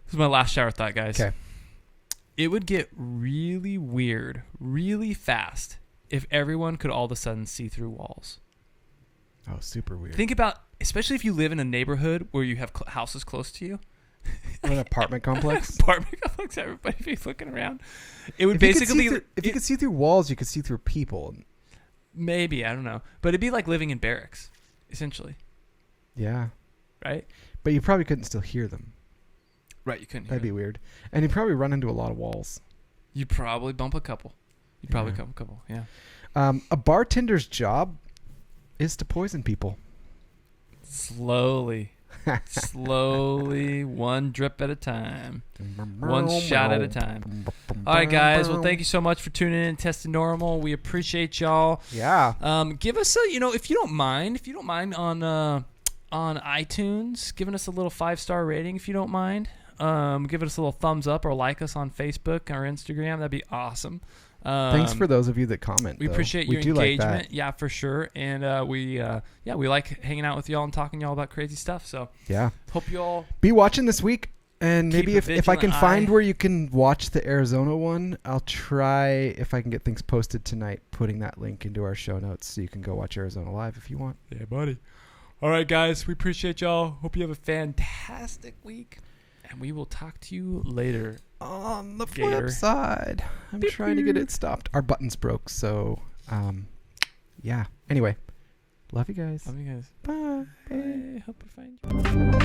This is my last shower thought, guys. Okay. It would get really weird, really fast if everyone could all of a sudden see through walls. Oh, super weird. Think about, especially if you live in a neighborhood where you have houses close to you. An apartment complex? Apartment complex, everybody be looking around. It would if basically... If you could see through walls, you could see through people. Maybe, I don't know. But it'd be like living in barracks, essentially. Yeah. Right? But you probably couldn't still hear them. Right, you couldn't hear That'd be weird. And you'd probably run into a lot of walls. You'd probably bump a couple. Yeah. A bartender's job is to poison people. Slowly, one drip at a time, one shot at a time. All right, guys. Well, thank you so much for tuning in, Testing Normal. We appreciate y'all. Yeah. Give us a, if you don't mind on iTunes, giving us a little 5-star rating, if you don't mind. Give us a little thumbs up or like us on Facebook or Instagram. That'd be awesome. Thanks for those of you that comment. We appreciate your engagement. Yeah, for sure. And we like hanging out with y'all and talking to y'all about crazy stuff. So yeah, hope you all be watching this week. And maybe if I can find where you can watch the Arizona one, I'll try, if I can get things posted tonight, putting that link into our show notes so you can go watch Arizona live if you want. Yeah, buddy. All right, guys. We appreciate y'all. Hope you have a fantastic week. And we will talk to you later. On the flip side, I'm trying to get it stopped. Our buttons broke, so yeah. Anyway, love you guys. Bye. Bye. Hope you find you.